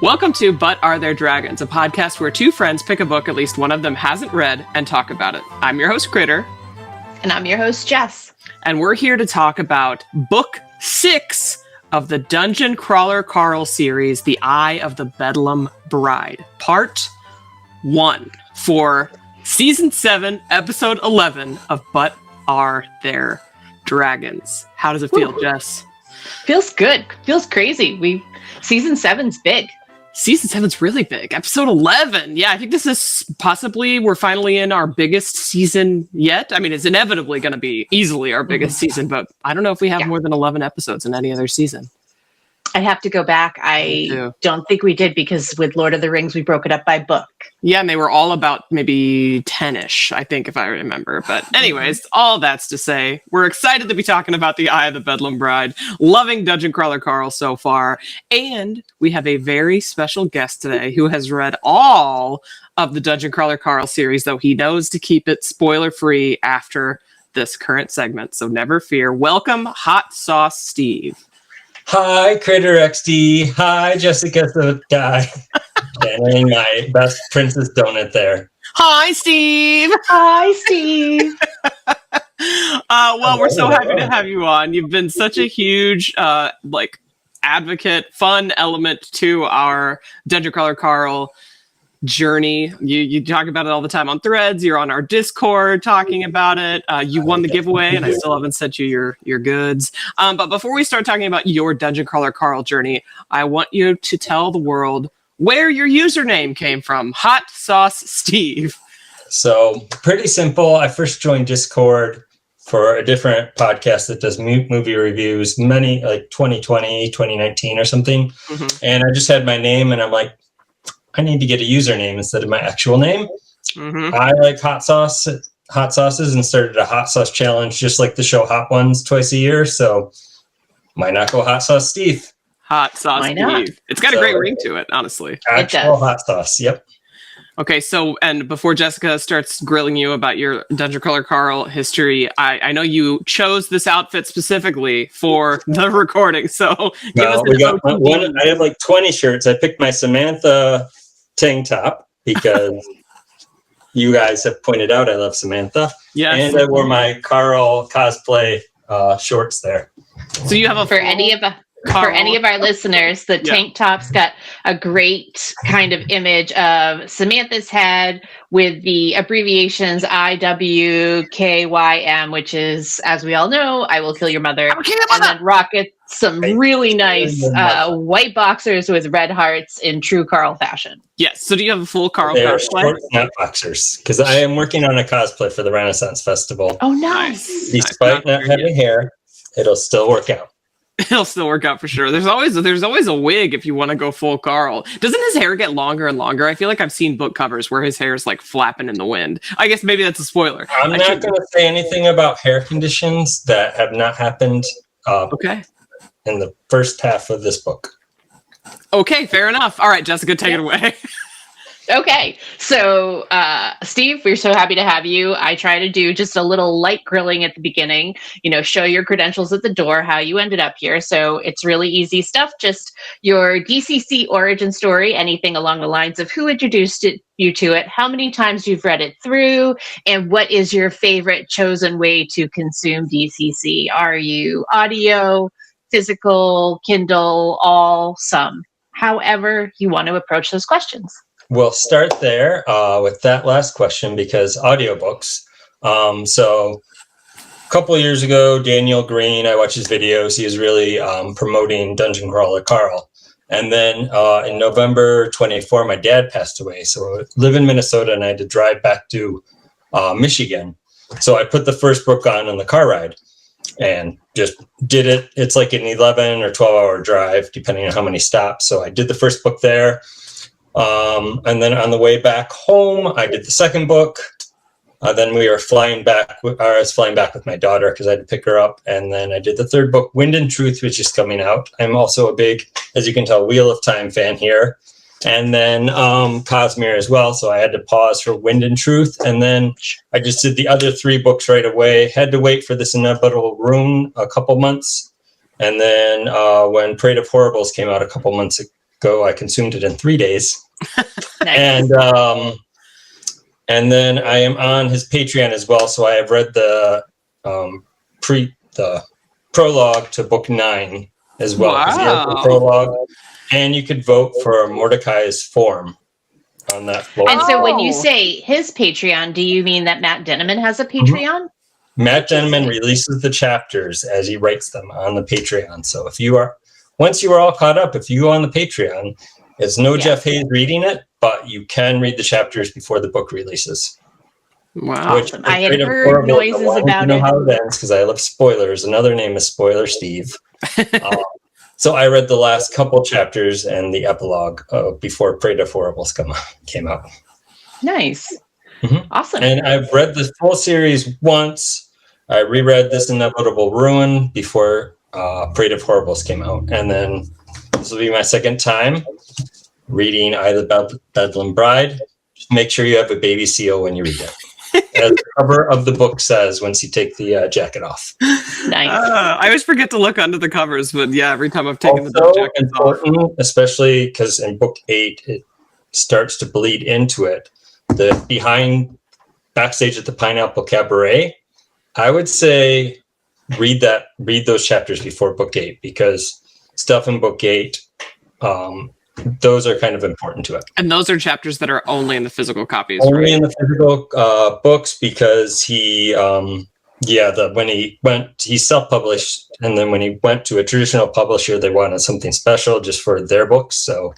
Welcome to But Are There Dragons, a podcast where two friends pick a book at least one of them hasn't read and talk about it. I'm your host, Kritter. And I'm your host, Jess. And we're here to talk about Book 6 of the Dungeon Crawler Carl series, The Eye of the Bedlam Bride, Part 1 for Season 7, Episode 11 of But Are There Dragons. How does it feel, Jess? Feels good. Feels crazy. Season 7's big. Season 7's really big. Episode 11. Yeah, I think this is possibly, we're finally in our biggest season yet. I mean, it's inevitably going to be easily our biggest season, but I don't know if we have more than 11 episodes in any other season. I'd have to go back. I don't think we did because with Lord of the Rings, we broke it up by book. Yeah, and they were all about maybe 10-ish, I think, if I remember. But anyways, all that's to say, we're excited to be talking about The Eye of the Bedlam Bride, loving Dungeon Crawler Carl so far, and we have a very special guest today who has read all of the Dungeon Crawler Carl series, though he knows to keep it spoiler-free after this current segment, so never fear. Welcome, Hot Sauce Steve. Hi, Kritter XD. Hi, Jessica the guy. Channeling my best princess donut there. Hi, Steve. Hi, Steve. Well, we're so happy to have you on. You've been such a huge, advocate, fun element to our Dungeon Crawler Carl journey. You talk about it all the time on Threads. You're on our Discord talking about it. You won the giveaway, and I still haven't sent you your goods. But before we start talking about your Dungeon Crawler Carl journey, I want you to tell the world where your username came from. Hot Sauce Steve. So pretty simple. I first joined Discord for a different podcast that does movie reviews, many like 2020, 2019 or something. Mm-hmm. And I just had my name, and I'm like, I need to get a username instead of my actual name. Mm-hmm. I like hot sauces and started a hot sauce challenge, just like the show Hot Ones twice a year. So why not go Hot Sauce Steve? Hot Sauce Steve. It's got a great ring to it, honestly. Actual hot sauce. Yep. Okay, so, and before Jessica starts grilling you about your Dungeon Crawler Carl history, I know you chose this outfit specifically for the recording, so give us I have like 20 shirts. I picked my Samantha tank top because you guys have pointed out I love Samantha. Yes. And I wore my Carl cosplay shorts there. So you have For any of our listeners, the tank top's got a great kind of image of Samantha's head with the abbreviations IWKYM, which is, as we all know, I will kill your mother. And then Rocket, some really nice white boxers with red hearts in true Carl fashion. Yes. So do you have a full Carl cosplay? They are short, not boxers, because I am working on a cosplay for the Renaissance Festival. Oh, nice. Despite not having hair, it'll still work out. It'll still work out for sure. There's always a wig if you want to go full Carl. Doesn't his hair get longer and longer? I feel like I've seen book covers where his hair is like flapping in the wind. I guess maybe that's a spoiler. I'm not going to say anything about hair conditions that have not happened in the first half of this book. Okay, fair enough. All right, Jessica, take it away. Okay, so Steve, we're so happy to have you. I try to do just a little light grilling at the beginning, show your credentials at the door, how you ended up here. So it's really easy stuff, just your DCC origin story, anything along the lines of who introduced you to it, how many times you've read it through, and what is your favorite chosen way to consume DCC? Are you audio, physical, Kindle, all, some? However you want to approach those questions. We'll start there with that last question because audiobooks. So a couple of years ago, Daniel Green, I watched his videos. He was really promoting Dungeon Crawler Carl. And then in November 24, my dad passed away. So I live in Minnesota and I had to drive back to Michigan. So I put the first book on the car ride and just did it. It's like an 11 or 12-hour drive, depending on how many stops. So I did the first book there. And then on the way back home, I did the second book. Then we were flying back. I was flying back with my daughter because I had to pick her up. And then I did the third book, Wind and Truth, which is coming out. I'm also a big, as you can tell, Wheel of Time fan here. And then Cosmere as well. So I had to pause for Wind and Truth. And then I just did the other three books right away. Had to wait for this Inevitable Rune a couple months. And then when Parade of Horribles came out a couple months ago. I consumed it in 3 days. Nice. And then I am on his Patreon as well. So I have read the prologue to book 9 as well. 'Cause he has the Wow. prologue, and you could vote for Mordecai's form on that floor. And so when you say his Patreon, do you mean that Matt Dinniman has a Patreon? Matt Dinniman releases the chapters as he writes them on the Patreon. So once you are all caught up, if you go on the Patreon, it's no Jeff Hayes reading it, but you can read the chapters before the book releases. Wow. Awesome. I had heard noises about you know it. how it ends because I love spoilers. Another name is Spoiler Steve. So I read the last couple chapters and the epilogue before Prey of Horribles came out. Nice. Mhm. Awesome. And I've read the full series once. I reread This Inevitable Ruin before Prey of Horribles came out. And then this will be my second time reading either Bedlam Bride. Just make sure you have a baby seal when you read it. As the cover of the book says once you take the jacket off. Nice. I always forget to look under the covers, but yeah, every time I've taken the Also jackets off. important, especially because in book 8 it starts to bleed into it. The behind backstage at the Pineapple Cabaret, I would say read those chapters before book 8 because stuff in book 8, those are kind of important to it. And those are chapters that are only in the physical copies, Only right? in the physical books because he self-published, and then when he went to a traditional publisher, they wanted something special just for their books. So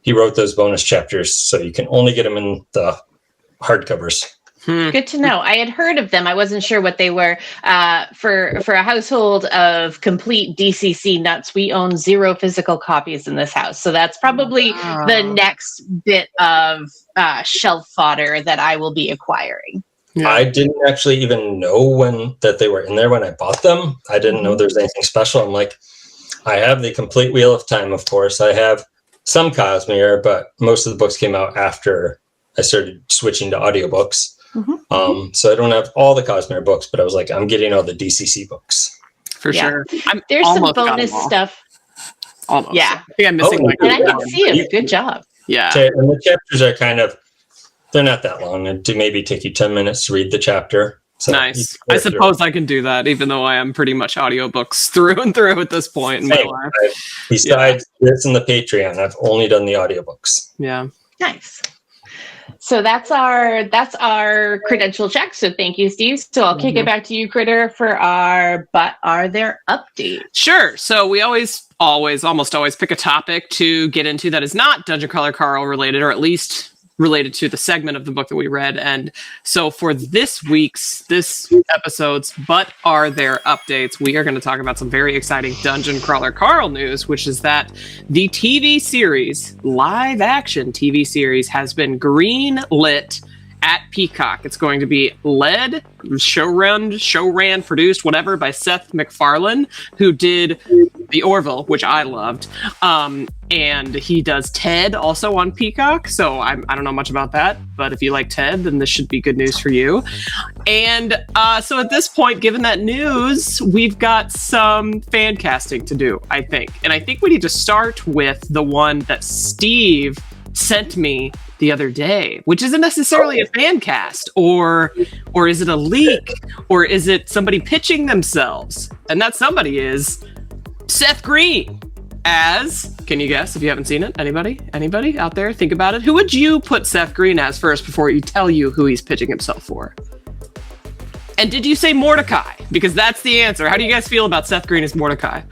he wrote those bonus chapters, so you can only get them in the hardcovers. Good to know. I had heard of them. I wasn't sure what they were. For a household of complete DCC nuts, we own 0 physical copies in this house. So that's probably the next bit of shelf fodder that I will be acquiring. Yeah. I didn't actually even know that they were in there when I bought them. I didn't know there's anything special. I'm like, I have the complete Wheel of Time, of course. I have some Cosmere, but most of the books came out after I started switching to audiobooks. So I don't have all the Cosmere books, but I was like, I'm getting all the DCC books. For sure. There's some bonus stuff. Almost. Yeah. I think I'm missing And I can see it. Good job. Yeah. And the chapters are they're not that long. And to maybe take you 10 minutes to read the chapter. So Nice. I suppose I can do that, even though I am pretty much audiobooks through and through at this point in my life. Besides this and the Patreon, I've only done the audiobooks. Yeah. Nice. So that's our credential check. So thank you, Steve. So I'll kick it back to you, Kritter, for our But Are There updates? Sure. So we almost always pick a topic to get into that is not Dungeon Crawler Carl related, or at least related to the segment of the book that we read. And so for this episode's But Are There updates, we are going to talk about some very exciting Dungeon Crawler Carl news, which is that the TV series, live action TV series, has been green lit at Peacock. It's going to be led, showran, produced, whatever, by Seth MacFarlane, who did The Orville, which I loved. And he does Ted also on Peacock. So I don't know much about that, but if you like Ted, then this should be good news for you. And so at this point, given that news, we've got some fan casting to do, I think. And I think we need to start with the one that Steve sent me the other day, which isn't necessarily a fan cast, or is it a leak, or is it somebody pitching themselves? And that somebody is Seth Green as, can you guess if you haven't seen it? Anybody out there? Think about it. Who would you put Seth Green as first before you tell you who he's pitching himself for? And did you say Mordecai? Because that's the answer. How do you guys feel about Seth Green as Mordecai?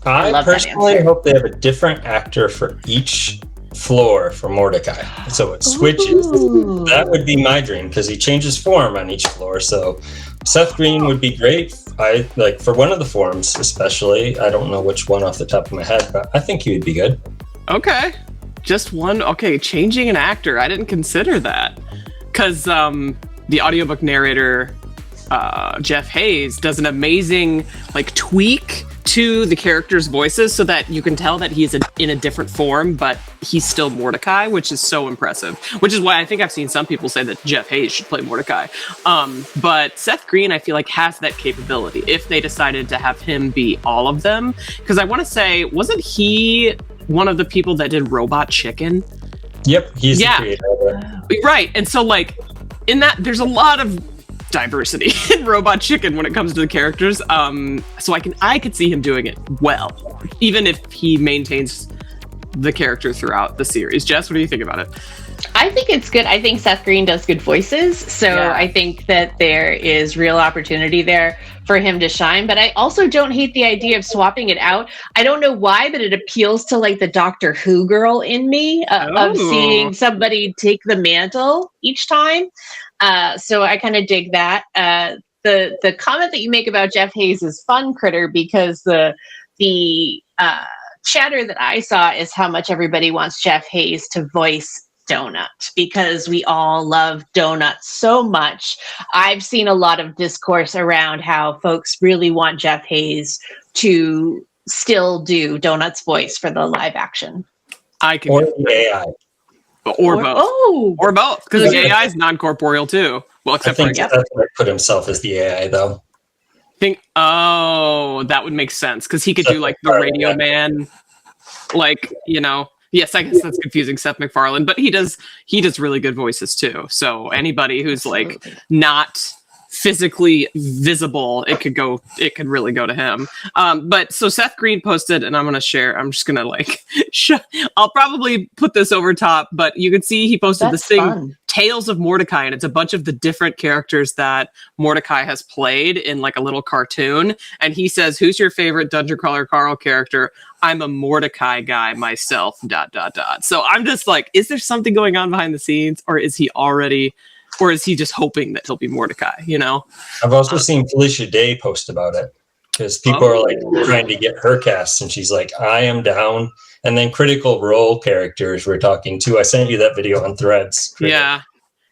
I personally hope they have a different actor for each floor for Mordecai, so it switches. Ooh. That would be my dream because he changes form on each floor. So Seth Green would be great. I like for one of the forms, especially. I don't know which one off the top of my head, but I think he would be good. Okay, just one. Okay, changing an actor. I didn't consider that because the audiobook narrator Jeff Hayes does an amazing tweak to the characters' voices so that you can tell that he's in a different form, but he's still Mordecai, which is so impressive. Which is why I think I've seen some people say that Jeff Hayes should play Mordecai. But Seth Green, I feel like, has that capability if they decided to have him be all of them. Because I want to say, wasn't he one of the people that did Robot Chicken. Yep, he's the creator of it. Right, and so like in that, there's a lot of diversity in Robot Chicken when it comes to the characters. So I could see him doing it well, even if he maintains the character throughout the series. Jess, what do you think about it? I think it's good. I think Seth Green does good voices. So I think that there is real opportunity there for him to shine. But I also don't hate the idea of swapping it out. I don't know why, but it appeals to like the Doctor Who girl in me of seeing somebody take the mantle each time. So I kind of dig that. The comment that you make about Jeff Hayes is fun, Kritter, because the chatter that I saw is how much everybody wants Jeff Hayes to voice Donut, because we all love Donut so much. I've seen a lot of discourse around how folks really want Jeff Hayes to still do Donut's voice for the live action. I can or the AI. Or both. Or both, because the AI is non-corporeal too. Well, except I think Seth might put himself as the AI though. That would make sense, because he could do like the Radio Man, like, you know. Yes, I guess that's confusing, Seth MacFarlane, but he does really good voices too. So anybody who's like not physically visible, it could really go to him. But so Seth Green posted, and I'm just gonna like I'll probably put this over top, but you can see he posted this thing, Tales of Mordecai, and it's a bunch of the different characters that Mordecai has played in like a little cartoon. And he says, "Who's your favorite Dungeon Crawler Carl character? I'm a Mordecai guy myself, ... So I'm just like, is there something going on behind the scenes, or is he just hoping that he'll be Mordecai, you know? I've also seen Felicia Day post about it, because people are like trying to get her cast, and she's like, I am down. And then Critical Role characters we're talking to. I sent you that video on Threads. Yeah.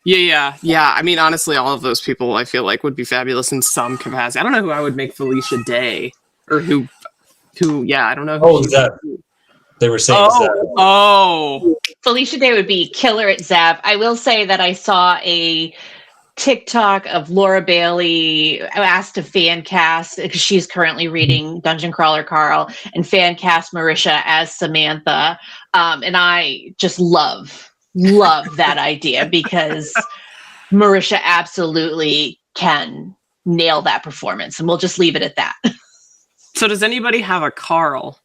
I mean, honestly, all of those people I feel like would be fabulous in some capacity. I don't know who I would make Felicia Day, or who I don't know. Zeb. They were saying Zeb. Felicia Day would be killer at Zeb. I will say that I saw a TikTok of Laura Bailey asked to fan cast, because she's currently reading Dungeon Crawler Carl, and fan cast Marisha as Samantha. And I just love that idea, because Marisha absolutely can nail that performance, and we'll just leave it at that. So does anybody have a Carl?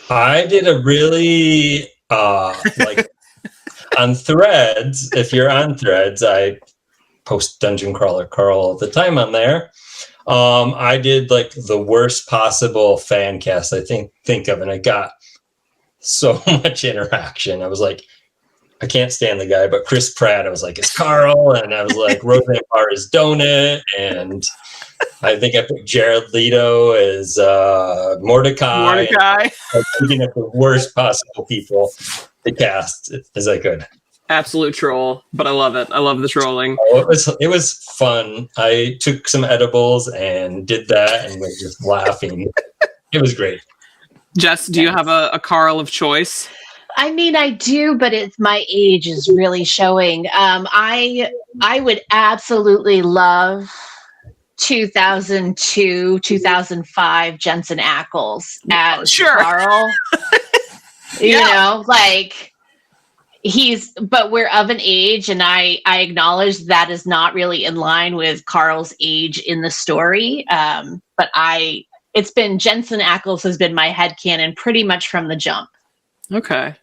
I did a really like on Threads. If you're on Threads, I post Dungeon Crawler Carl all the time on there. I did like the worst possible fan cast I think of, and I got so much interaction. I was like, I can't stand the guy, but Chris Pratt, I was like, it's Carl, and I was like, Roseanne Barr is Donut, and I think I put Jared Leto as Mordecai. I was thinking of the worst possible people to cast as I could. Absolute troll, but I love it. I love the trolling. It was fun. I took some edibles and did that, and was just laughing. It was great. Jess, do you have a Carl of choice? I mean, I do, but my age is really showing. I would absolutely love 2002, 2005 Jensen Ackles as Carl. You know, like but we're of an age, and I acknowledge that is not really in line with Carl's age in the story. But it's been Jensen Ackles has been my headcanon pretty much from the jump. Okay.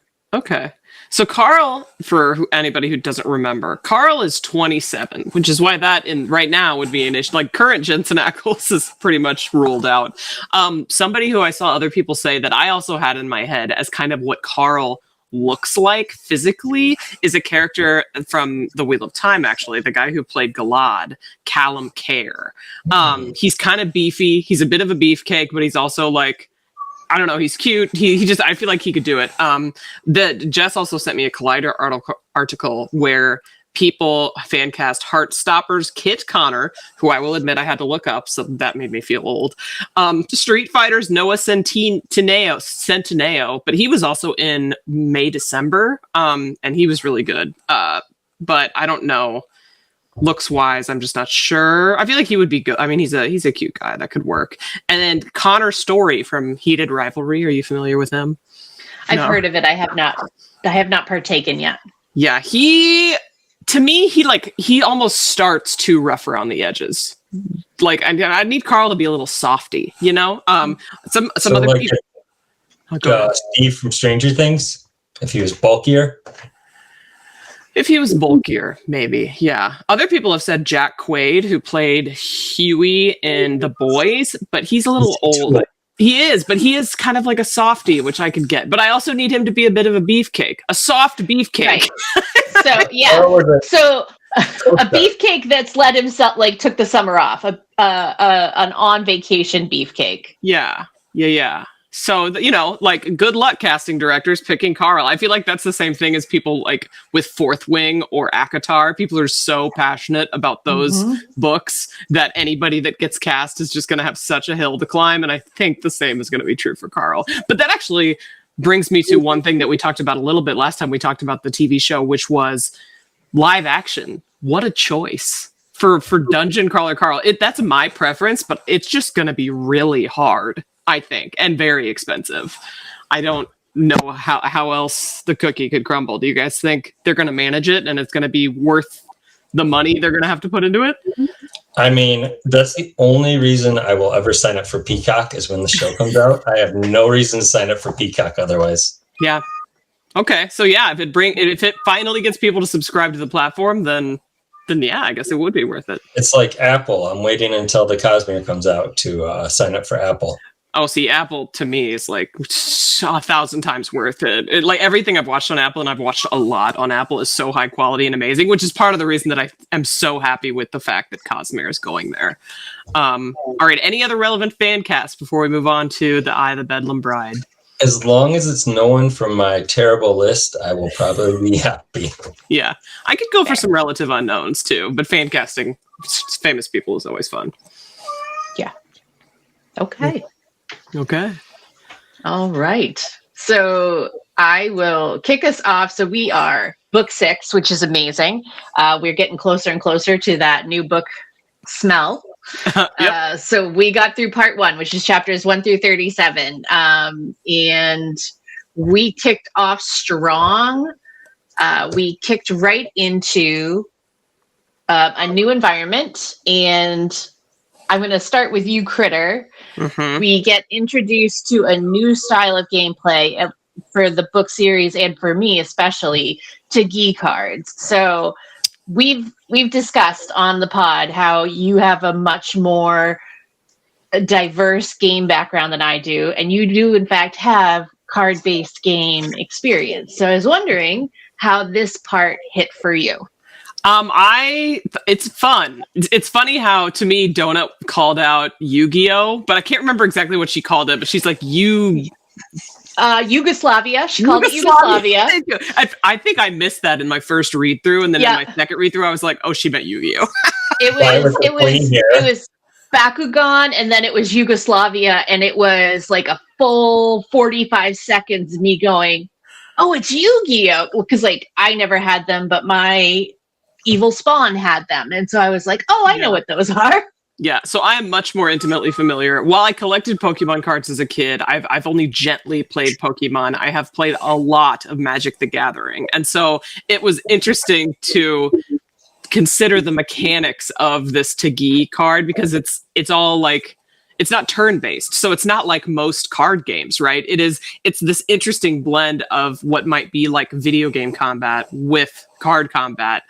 So Carl, for anybody who doesn't remember, Carl is 27, which is why that right now would be an issue. Like current Jensen Ackles is pretty much ruled out. Somebody who I saw other people say that I also had in my head as kind of what Carl looks like physically is a character from The Wheel of Time, actually, the guy who played Galad, Callum Care. He's kind of beefy. He's a bit of a beefcake, but he's also like, I don't know, he's cute. He just, I feel like he could do it. Jess also sent me a Collider article where people fan cast Heartstopper's Kit Connor, who I will admit I had to look up, so that made me feel old. Street Fighter's Noah Centineo, but he was also in May December, and he was really good. But I don't know. Looks wise, I'm just not sure. I feel like he would be good. I mean, he's a cute guy that could work. And then Connor Story from Heated Rivalry. Are you familiar with him? I've No. heard of it. I have not partaken yet. Yeah, to me, he almost starts too rough around the edges. Like, I need Carl to be a little softy, you know? Some So other like people. Oh, go ahead. Steve from Stranger Things, if he was bulkier. If he was bulkier, maybe, yeah. Other people have said Jack Quaid, who played Huey in The Boys, but he's a little old. He is, but he is kind of like a softie, which I could get. But I also need him to be a bit of a beefcake, a soft beefcake. Right. So yeah, so a beefcake that's let himself took the summer off, an on vacation beefcake. Yeah. So, good luck casting directors picking Carl. I feel like that's the same thing as people like with Fourth Wing or ACOTAR. People are so passionate about those books that anybody that gets cast is just going to have such a hill to climb. And I think the same is going to be true for Carl. But that actually brings me to one thing that we talked about a little bit last time we talked about the TV show, which was live action. What a choice for Dungeon Crawler Carl. That's my preference, but it's just going to be really hard, I think, and very expensive. I don't know how else the cookie could crumble. Do you guys think they're going to manage it and it's going to be worth the money they're going to have to put into it? I mean, that's the only reason I will ever sign up for Peacock is when the show comes out. I have no reason to sign up for Peacock otherwise. Yeah. Okay. So yeah, if it finally gets people to subscribe to the platform, then yeah, I guess it would be worth it. It's like Apple. I'm waiting until the Cosmere comes out to sign up for Apple. Oh, see, Apple to me is like 1,000 times worth it. Like everything I've watched on Apple, and I've watched a lot on Apple, is so high quality and amazing, which is part of the reason that I am so happy with the fact that Cosmere is going there. All right, any other relevant fan cast before we move on to the Eye of the Bedlam Bride? As long as it's no one from my terrible list, I will probably be happy. Yeah, I could go for some relative unknowns too, but fan casting famous people is always fun. Yeah. Okay. Okay. All right. So I will kick us off. So we are book 6, which is amazing. We're getting closer and closer to that new book smell. Yep. So we got through part 1, which is chapters 1 through 37. And we kicked off strong. We kicked right into a new environment. And I'm going to start with you, Kritter. Mm-hmm. We get introduced to a new style of gameplay for the book series, and for me especially, to Gi cards. So we've discussed on the pod how you have a much more diverse game background than I do, and you do in fact have card-based game experience. So I was wondering how this part hit for you. It's fun. It's funny how, to me, Donut called out Yu-Gi-Oh, but I can't remember exactly what she called it, but she's like, Yugoslavia. She called it Yugoslavia. Thank you. I think I missed that in my first read through, and then in my second read through, I was like, oh, she meant Yu-Gi-Oh. It was Bakugan, and then it was Yugoslavia, and it was like a full 45 seconds of me going, oh, it's Yu-Gi-Oh, because like I never had them, but my Evil Spawn had them. And so I was like, oh, I know what those are. Yeah, so I am much more intimately familiar. While I collected Pokemon cards as a kid, I've only gently played Pokemon. I have played a lot of Magic the Gathering. And so it was interesting to consider the mechanics of this Tagi card, because it's all like, it's not turn-based, so it's not like most card games, right? It's this interesting blend of what might be like video game combat with card combat.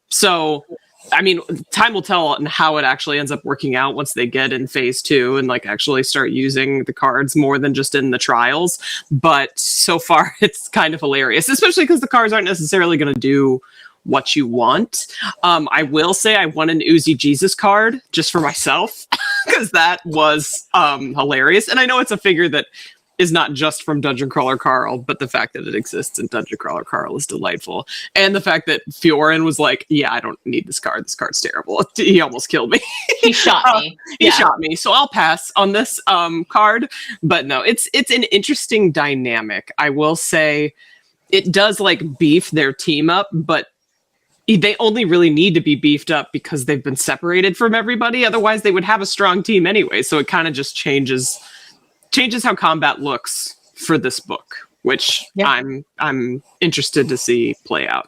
So, I mean, time will tell on how it actually ends up working out once they get in phase 2 and like actually start using the cards more than just in the trials. But so far, it's kind of hilarious, especially because the cards aren't necessarily going to do what you want. I will say I won an Uzi Jesus card just for myself because that was hilarious. And I know it's a figure that is not just from Dungeon Crawler Carl, but the fact that it exists in Dungeon Crawler Carl is delightful. And the fact that Fiorin was like, yeah, I don't need this card. This card's terrible. He almost killed me. He shot me. He shot me. So I'll pass on this card. But no, it's an interesting dynamic. I will say it does like beef their team up, but they only really need to be beefed up because they've been separated from everybody. Otherwise, they would have a strong team anyway. So it kind of just changes how combat looks for this book, which I'm interested to see play out.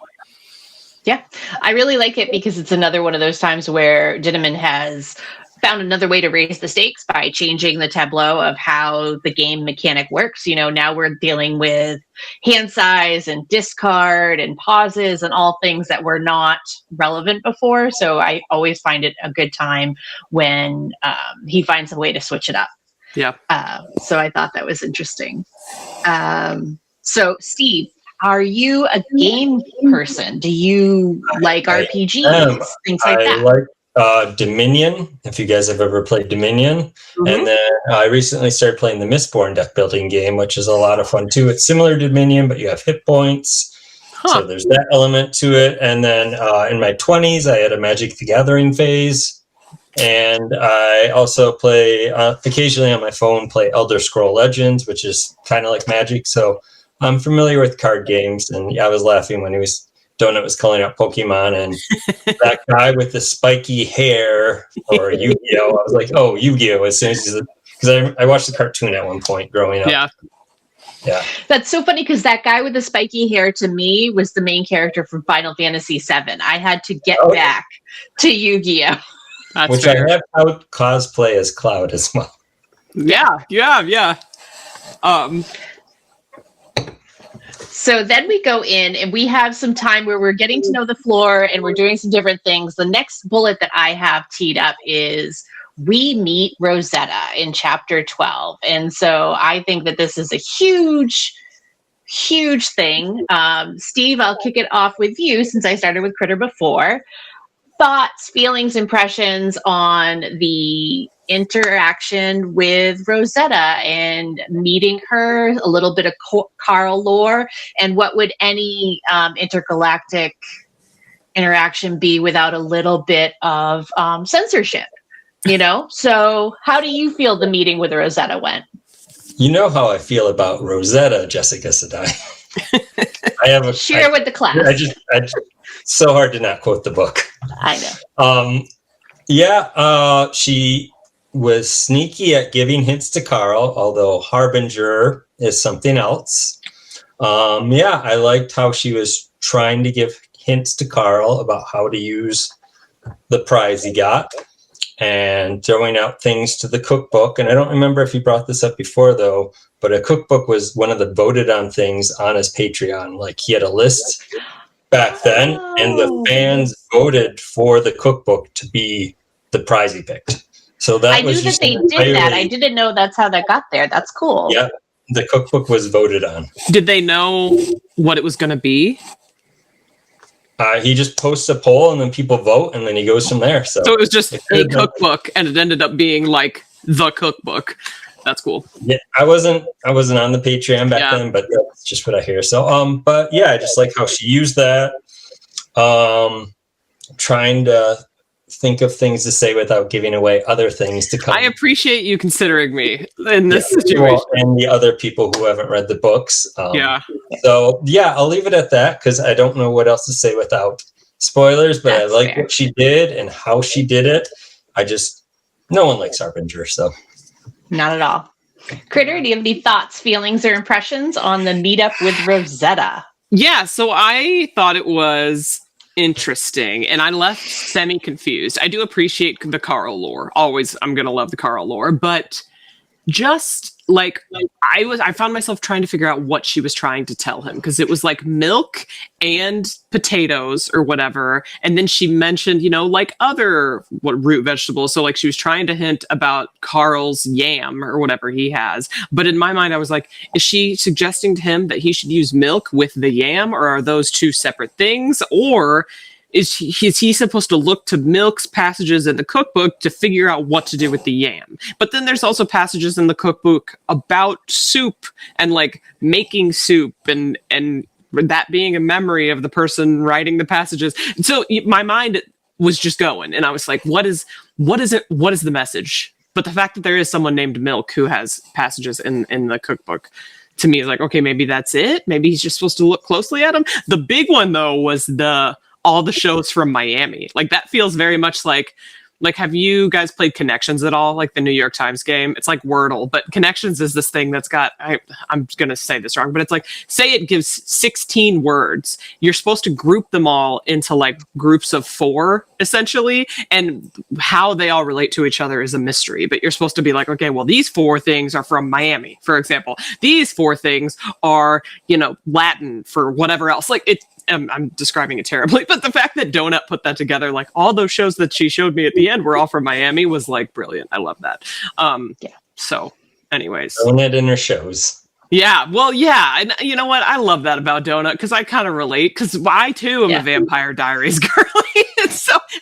Yeah, I really like it because it's another one of those times where Dinniman has found another way to raise the stakes by changing the tableau of how the game mechanic works. You know, now we're dealing with hand size and discard and pauses and all things that were not relevant before. So I always find it a good time when he finds a way to switch it up. Yeah. So I thought that was interesting. So Steve, are you a game person? Do you like RPGs, things like that? I like Dominion, if you guys have ever played Dominion. Mm-hmm. And then I recently started playing the Mistborn deck building game, which is a lot of fun too. It's similar to Dominion, but you have hit points. So there's that element to it. And then in my 20s, I had a Magic the Gathering phase. And I also play, occasionally on my phone, play Elder Scroll Legends, which is kind of like Magic. So I'm familiar with card games. And I was laughing when Donut was calling out Pokemon, and that guy with the spiky hair, or Yu-Gi-Oh! I was like, oh, Yu-Gi-Oh! As soon as because I watched the cartoon at one point growing up. Yeah. That's so funny because that guy with the spiky hair to me was the main character from Final Fantasy VII. I had to get back to Yu-Gi-Oh! Which fair. I have out cosplay as Cloud as well. Yeah. So then we go in and we have some time where we're getting to know the floor and we're doing some different things. The next bullet that I have teed up is we meet Rosetta in chapter 12. And so I think that this is a huge thing. Steve, I'll kick it off with you since I started with Kritter before. Thoughts, feelings, impressions on the interaction with Rosetta and meeting her, a little bit of Carl lore, and what would any intergalactic interaction be without a little bit of censorship, you know? So how do you feel the meeting with Rosetta went? You know how I feel about Rosetta, Jessica Sedai. Share with the class. I just so hard to not quote the book. I know. She was sneaky at giving hints to Carl, although Harbinger is something else. I liked how she was trying to give hints to Carl about how to use the prize he got and throwing out things to the cookbook. And I don't remember if you brought this up before, though, but a cookbook was one of the voted on things on his Patreon. Like, he had a list back then, and the fans voted for the cookbook to be the prize he picked. So that I knew that they did that. I didn't know that's how that got there. That's cool. Yeah, the cookbook was voted on. Did they know what it was going to be? He just posts a poll, and then people vote, and then he goes from there. So it was just a cookbook, and it ended up being like the cookbook. That's cool. Yeah, I wasn't on the Patreon back then, but that's just what I hear. So, but yeah, I just like how she used that. Trying to think of things to say without giving away other things to come. I appreciate you considering me in this situation. And the other people who haven't read the books. So yeah, I'll leave it at that because I don't know what else to say without spoilers, but I like what she did and how she did it. No one likes Harbinger, so. Not at all. Kritter, do you have any thoughts, feelings, or impressions on the meetup with Rosetta? Yeah, so I thought it was interesting, and I left semi-confused. I do appreciate the Carl lore. Always, I'm going to love the Carl lore, but just like I found myself trying to figure out what she was trying to tell him, because it was like milk and potatoes or whatever, and then she mentioned, like other root vegetables. So like she was trying to hint about Carl's yam or whatever he has. But in my mind, I was like, is she suggesting to him that he should use milk with the yam, or are those two separate things? Or is he supposed to look to Milk's passages in the cookbook to figure out what to do with the yam? But then there's also passages in the cookbook about soup and like making soup and that being a memory of the person writing the passages. And so my mind was just going, and I was like, what is it? What is the message? But the fact that there is someone named Milk who has passages in the cookbook, to me is like, okay, maybe that's it. Maybe he's just supposed to look closely at him. The big one though was all the shows from Miami. Like that feels very much like Like, have you guys played Connections at all? Like the New York Times game? It's like Wordle, but Connections is this thing that's got, I'm going to say this wrong, but it's like, say it gives 16 words. You're supposed to group them all into like groups of 4, essentially. And how they all relate to each other is a mystery. But you're supposed to be like, okay, well, these 4 things are from Miami, for example. These 4 things are, you know, Latin for whatever else. Like, I'm describing it terribly, but the fact that Donut put that together, like all those shows that she showed me at the end were all from Miami, was like brilliant. I love that. So anyways. Donut in her shows. Yeah, well, yeah. And you know what? I love that about Donut because I kind of relate because I too am a Vampire Diaries girly.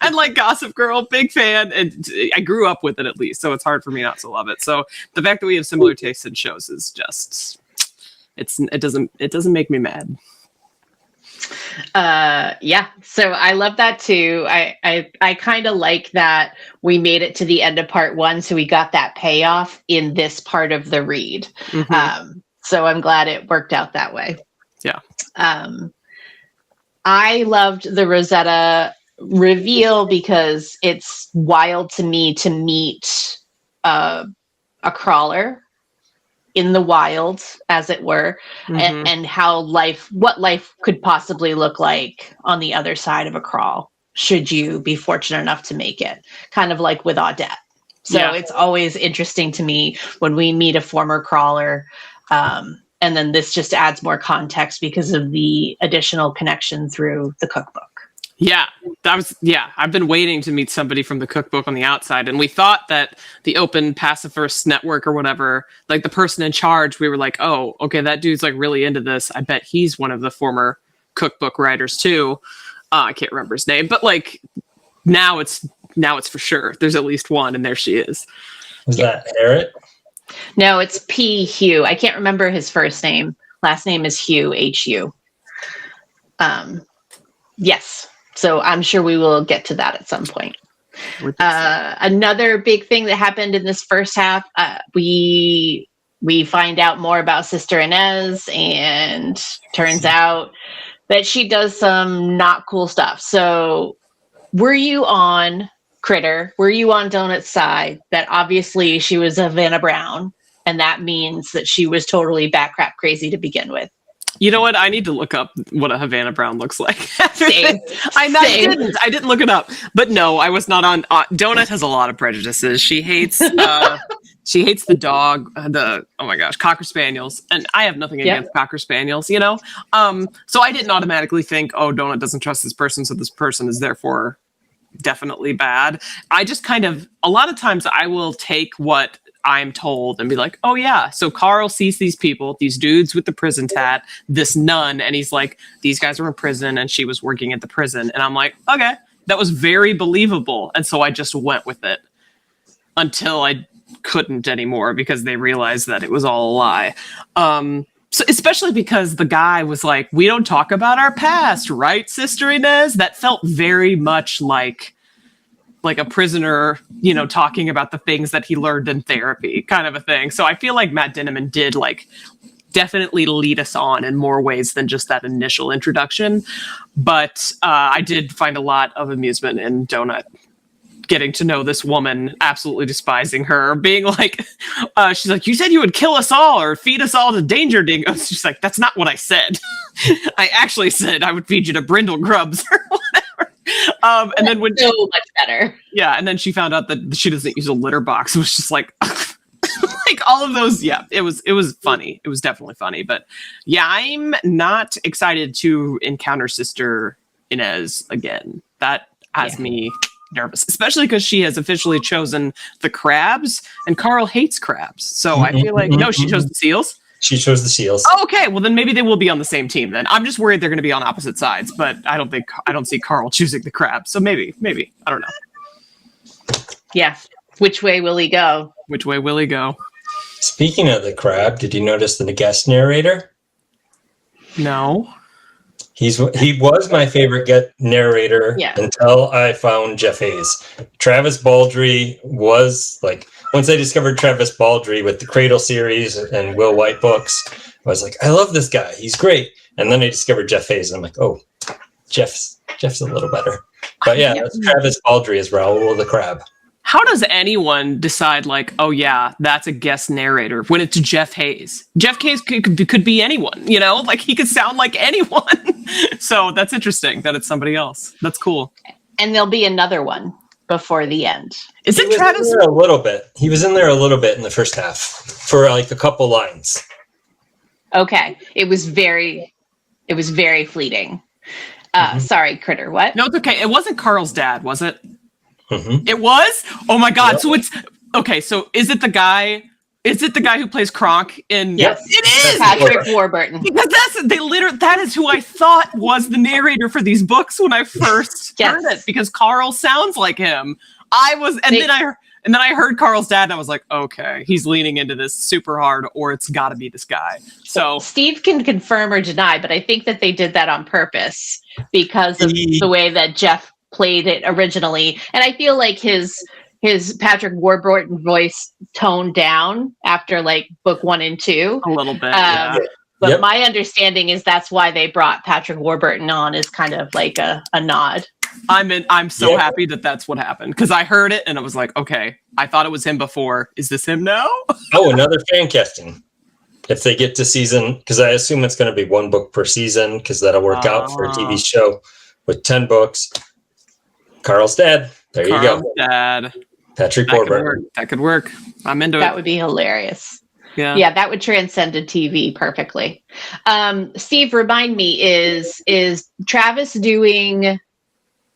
And like Gossip Girl, big fan. And I grew up with it at least. So it's hard for me not to love it. So the fact that we have similar tastes in shows is just, it doesn't make me mad. So I love that too. I kind of like that we made it to the end of part 1, so we got that payoff in this part of the read. So I'm glad it worked out that way. Yeah. I loved the Rosetta reveal because it's wild to me to meet a crawler in the wild, as it were, and what life could possibly look like on the other side of a crawl, should you be fortunate enough to make it, kind of like with Audette. So it's always interesting to me when we meet a former crawler, and then this just adds more context because of the additional connection through the cookbook. I've been waiting to meet somebody from the cookbook on the outside, and we thought that the Open Pacifist Network or whatever, like the person in charge, we were like, oh, okay, that dude's like really into this. I bet he's one of the former cookbook writers too. I can't remember his name, but like now it's for sure. There's at least one, and there she is. Was that Harriet? No, it's P. Hugh. I can't remember his first name. Last name is Hugh, H-U. Yes. So I'm sure we will get to that at some point. Another big thing that happened in this first half, we find out more about Sister Inez, and turns out that she does some not cool stuff. So were you on Kritter? Were you on Donut's side that obviously she was a Vanna Brown, and that means that she was totally batcrap crazy to begin with? You know what? I need to look up what a Havana Brown looks like. Same. I didn't look it up. But no, I was not on. Donut has a lot of prejudices. She hates the dog, oh my gosh, Cocker Spaniels. And I have nothing against Cocker Spaniels, you know? So I didn't automatically think, oh, Donut doesn't trust this person, so this person is therefore definitely bad. I just kind of, a lot of times I will take what I'm told and be like, oh yeah, so Carl sees these people, these dudes with the prison tat, this nun, and he's like, these guys were in prison and she was working at the prison. And I'm like, okay, that was very believable. And so I just went with it until I couldn't anymore because they realized that it was all a lie. So especially because the guy was like, we don't talk about our past, right, Sister Inez? That felt very much like a prisoner, you know, talking about the things that he learned in therapy, kind of a thing. So I feel like Matt Dinniman did like definitely lead us on in more ways than just that initial introduction. But I did find a lot of amusement in Donut getting to know this woman, absolutely despising her, being like, she's like, you said you would kill us all or feed us all to danger dingoes. She's like, that's not what I said. I actually said I would feed you to brindle grubs or whatever. And then when so much better. Yeah, and then she found out that she doesn't use a litter box. It was just like like all of those, it was funny. It was definitely funny. But yeah, I'm not excited to encounter Sister Inez again. That has me nervous, especially because she has officially chosen the crabs, and Carl hates crabs. So I feel like, no, she chose the seals. She chose the seals. Oh, okay, well then maybe they will be on the same team then. I'm just worried they're going to be on opposite sides, but I don't see Carl choosing the crabs. So maybe, I don't know. Yeah. Which way will he go? Which way will he go? Speaking of the crab, did you notice the guest narrator? No. He was my favorite narrator until I found Jeff Hayes. Travis Baldry was like, once I discovered Travis Baldry with the Cradle series and Will White books, I was like, I love this guy. He's great. And then I discovered Jeff Hayes, and I'm like, oh, Jeff's a little better. But yeah, that's Travis Baldry as Raoul the Crab. How does anyone decide, like, oh yeah, that's a guest narrator when it's Jeff Hayes? Jeff Hayes could be anyone, you know, like he could sound like anyone. So that's interesting that it's somebody else. That's cool. And there'll be another one before the end. Is it Travis? A little bit. He was in there a little bit in the first half for like a couple lines. Okay. It was very fleeting. Sorry, Kritter. What? No, it's okay. It wasn't Carl's dad, was it? Mm-hmm. It was? Oh my God. Yep. So it's okay. So is it the guy who plays Kronk in? Yes. It is Patrick Warburton. Because that is who I thought was the narrator for these books when I first heard it, because Carl sounds like him. Then I heard Carl's dad and I was like, okay, he's leaning into this super hard, or it's got to be this guy. So Steve can confirm or deny, but I think that they did that on purpose because of the way that Jeff played it originally. And I feel like his Patrick Warburton voice toned down after like book 1 and 2 a little bit. But my understanding is that's why they brought Patrick Warburton on, as kind of like a nod. I'm so happy that that's what happened, because I heard it and I was like, okay, I thought it was him before. Is this him now? Oh, another fan casting. If they get to season, because I assume it's going to be 1 book per season, because that'll work out for a TV show with 10 books. Carl's dad. There you go. Dad. Patrick Warburton. That could work. I'm into it. That would be hilarious. Yeah, that would transcend a TV perfectly. Steve, remind me, is Travis doing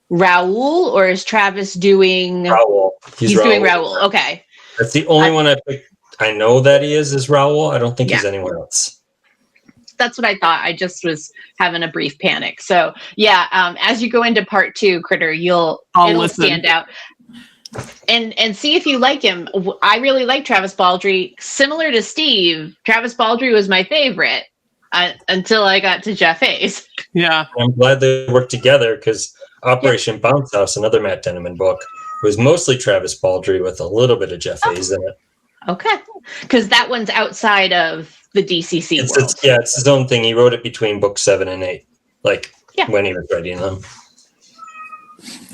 Raoul, or is Travis doing Raoul? He's doing Raoul. Okay. That's the only one I know that he is Raoul. I don't think he's anyone else. That's what I thought. I just was having a brief panic. So as you go into part 2, Kritter, it'll stand out. And see if you like him. I really like Travis Baldry. Similar to Steve, Travis Baldry was my favorite until I got to Jeff Hayes. Yeah. I'm glad they worked together, because Operation Bounce House, another Matt Dinniman book, was mostly Travis Baldry with a little bit of Jeff Hayes in it. Okay. Because that one's outside of the DCC world. It's his own thing. He wrote it between book 7 and 8, when he was writing them.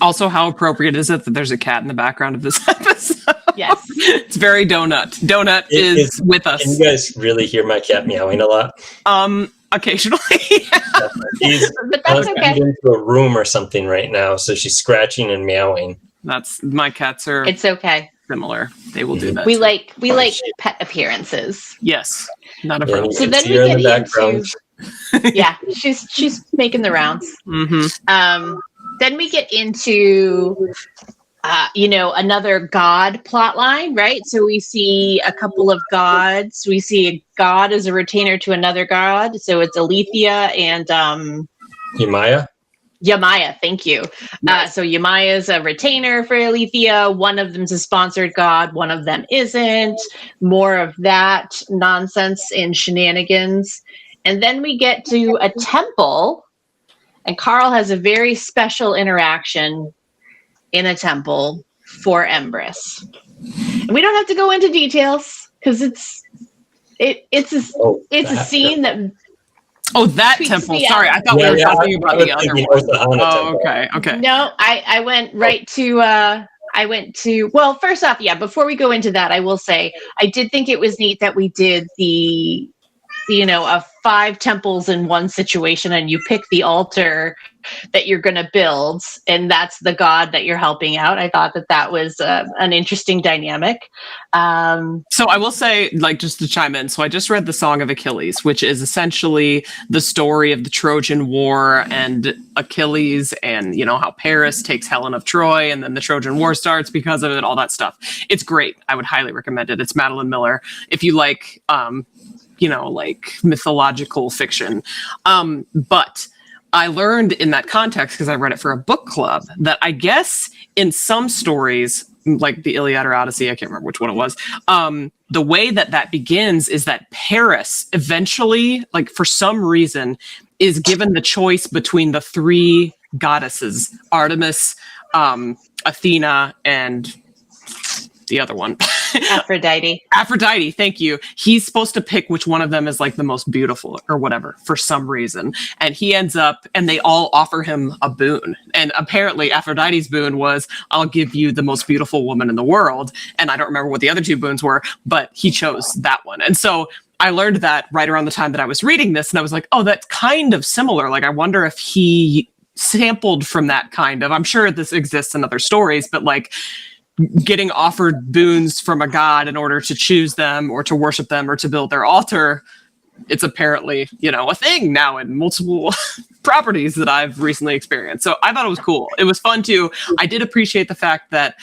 Also, how appropriate is it that there's a cat in the background of this episode? Yes. It's very Donut. Donut is with us. Can you guys really hear my cat meowing a lot? Occasionally. But that's okay. Into a room or something right now, so she's scratching and meowing. That's my cats are. It's okay. Similar. They will do that. We like pet appearances. Yes. Not a problem. So then we get into she's making the rounds. Mm-hmm. Then we get into another god plot line, right? So we see a couple of gods. We see a god as a retainer to another god. So it's Alethea and Yamaya. Yamaya, thank you. Nice. So Yamaya is a retainer for Alethea. One of them's a sponsored god. One of them isn't. More of that nonsense and shenanigans. And then we get to a temple, and Carl has a very special interaction in a temple for Empress. And we don't have to go into details, because it's a scene that. Oh, that temple. Sorry, I thought we were talking about the other one. Oh, okay. No, I went right to. Well, first off, before we go into that, I will say I did think it was neat that we did the, a 5 temples in one situation, and you pick the altar that you're going to build, and that's the god that you're helping out. I thought that was an interesting dynamic. So I will say, just to chime in, so I just read the Song of Achilles, which is essentially the story of the Trojan War and Achilles, and how Paris takes Helen of Troy, and then the Trojan War starts because of it, all that stuff. It's great. I would highly recommend it. It's Madeline Miller. If you like mythological fiction. But I learned in that context, because I read it for a book club, that I guess in some stories, like the Iliad or Odyssey, I can't remember which one it was, the way that begins is that Paris eventually, for some reason, is given the choice between the 3 goddesses, Artemis, Athena, and the other one. Aphrodite. Aphrodite, thank you. He's supposed to pick which one of them is like the most beautiful or whatever for some reason. And he ends up, and they all offer him a boon. And apparently Aphrodite's boon was, I'll give you the most beautiful woman in the world. And I don't remember what the other two boons were, but he chose that one. And so I learned that right around the time that I was reading this, and I was like, oh, that's kind of similar. Like, I wonder if he sampled from that kind of, I'm sure this exists in other stories, but like getting offered boons from a god in order to choose them or to worship them or to build their altar, it's apparently, a thing now in multiple properties that I've recently experienced. So I thought it was cool. It was fun too. I did appreciate the fact that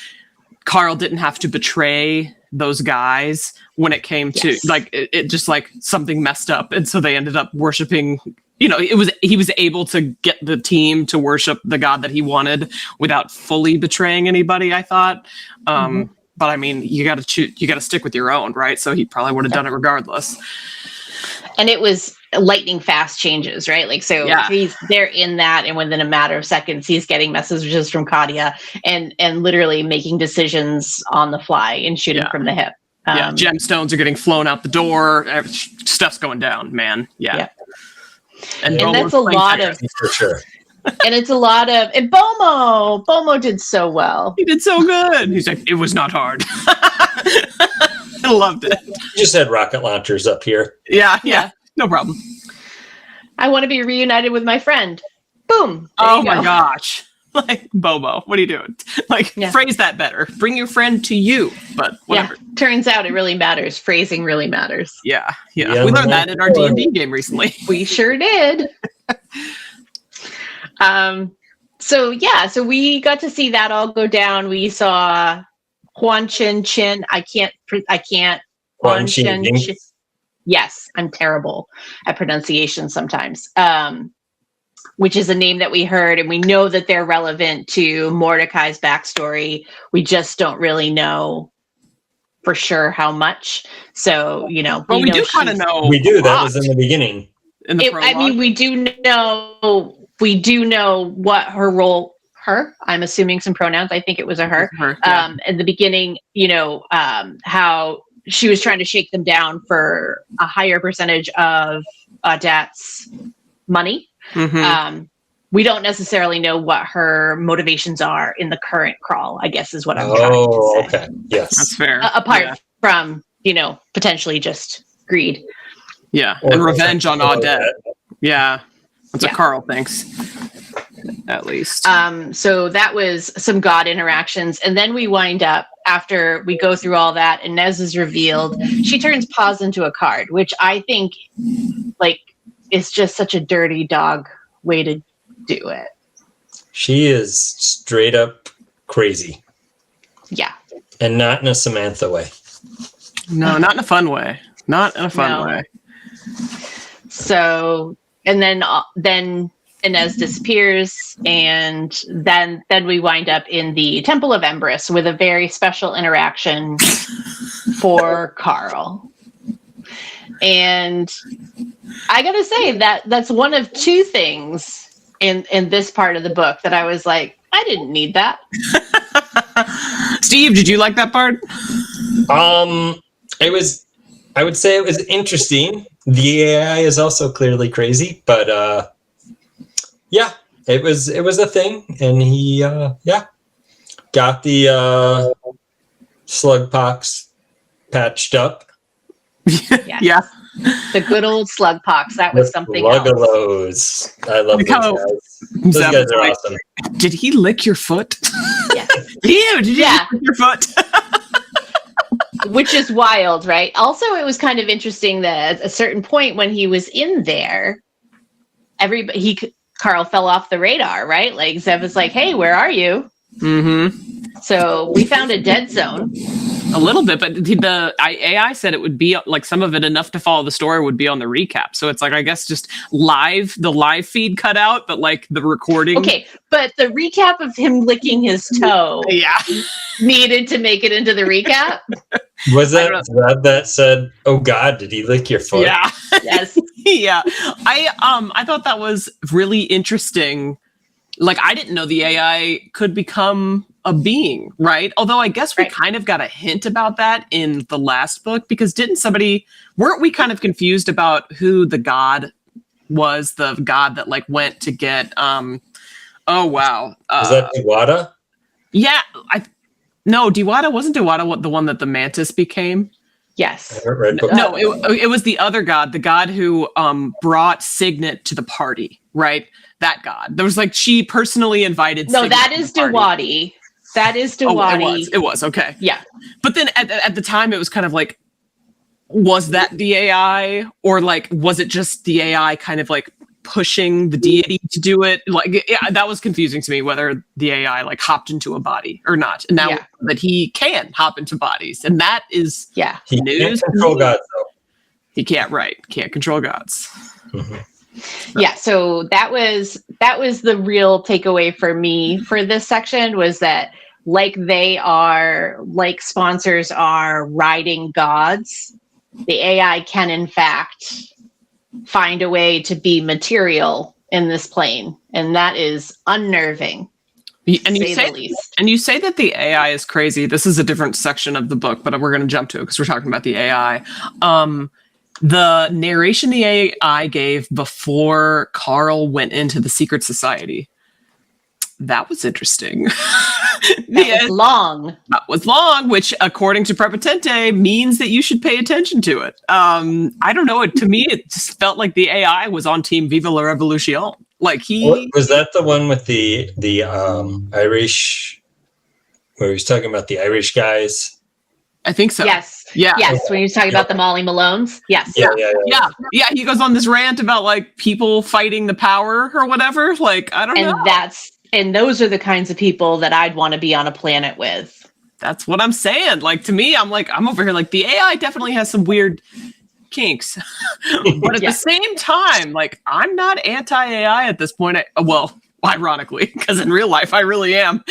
Carl didn't have to betray those guys when it came to like it just like something messed up, and so they ended up worshiping. He was able to get the team to worship the god that he wanted without fully betraying anybody, I thought. But I mean, you got to stick with your own, right? So he probably would have done it regardless. And it was lightning fast changes, right? Like, so they're in that, and within a matter of seconds, he's getting messages from Kadia and literally making decisions on the fly and shooting from the hip. Gemstones are getting flown out the door. Stuff's going down, man. Yeah. And that's a lot of, for sure. And it's a lot of, and Bomo did so well. He did so good. He's like, it was not hard. I loved it. You just had rocket launchers up here. Yeah. No problem. I want to be reunited with my friend. Boom. Oh my gosh. Like, Bobo, what are you doing? Like, phrase that better. Bring your friend to you, but whatever. Yeah. Turns out it really matters. Phrasing really matters. Yeah. We learned that in our D&D game recently. We sure did. So we got to see that all go down. We saw Huan Chin. I can't. Huan Chin. Yes, I'm terrible at pronunciation sometimes. Which is a name that we heard, and we know that they're relevant to Mordecai's backstory. We just don't really know for sure how much. So, we do kind of know. We do. That was in the beginning. We do know what her role. I'm assuming some pronouns. I think it was a her. In the beginning, how she was trying to shake them down for a higher percentage of Dat's money. We don't necessarily know what her motivations are in the current crawl, I guess is what I'm trying to say. Okay. Yes. That's fair. Apart from, potentially just greed. Yeah. And revenge on Audette. Yeah. That's what Carl thinks. At least. So that was some god interactions. And then we wind up, after we go through all that and Nez is revealed, she turns Paz into a card, which I think is just such a dirty dog way to do it. She is straight up crazy. Yeah. And not in a Samantha way. No, not in a fun way. Not in a fun way. So, and then Inez disappears, and then we wind up in the Temple of Empress with a very special interaction for Carl. And I gotta say that's one of two things in this part of the book that I was like, I didn't need that. Steve, did you like that part? I would say it was interesting. The AI is also clearly crazy, but it was a thing, and he got the slug pox patched up. Yeah. The good old slug pox. That was something else. I love those guys. Those guys are awesome. Did he lick your foot? Yeah. Did he lick your foot? Which is wild, right? Also, it was kind of interesting that at a certain point when he was in there, Carl fell off the radar, right? Like Zev was like, "Hey, where are you?" Mm-hmm. So we found a dead zone. A little bit, but the AI said it would be like some of it enough to follow the story would be on the recap. So it's like, I guess just the live feed cut out, but like the recording. Okay, but the recap of him licking his toe needed to make it into the recap. Was that said, "Oh God, did he lick your foot?" Yeah. Yes. Yeah. I thought that was really interesting. Like, I didn't know the AI could become a being, right? Although I guess we kind of got a hint about that in the last book, because weren't we kind of confused about who the god was, the god that like went to get oh wow. Is that Iwata? Yeah, wasn't Dewata the one that the mantis became? Yes. No, it was the other god, the god who brought Signet to the party, right? That god. There was like, she personally invited Signet. No, that is Dewati. That is Dewati. Oh, it was, okay. Yeah. But then at the time, it was kind of like, was that the AI? Or like, was it just the AI kind of like pushing the deity to do it? Like, yeah, that was confusing to me, whether the AI like hopped into a body or not. And now that he can hop into bodies, and that is he news. Can't control gods, though. He can't control gods. Mm-hmm. Yeah, so that was the real takeaway for me for this section, was that like sponsors are riding gods, the AI can in fact find a way to be material in this plane, and that is unnerving. And you say that the AI is crazy. This is a different section of the book, but we're going to jump to it because we're talking about the AI. The narration the AI gave before Carl went into the secret society, that was interesting. That was long. That was long, which according to Prepotente means that you should pay attention to it. I don't know. To me, it just felt like the AI was on Team Viva la Revolution. Like was that the one with the Irish, where he was talking about the Irish guys? I think so. Yes. Yeah. Yes. When he was talking about the Molly Malones. Yes. Yeah. He goes on this rant about like people fighting the power or whatever. Like, I don't know. And those are the kinds of people that I'd want to be on a planet with. That's what I'm saying. Like, to me, I'm over here like, the AI definitely has some weird kinks. But at the same time, like, I'm not anti-AI at this point. Well, ironically, because in real life, I really am.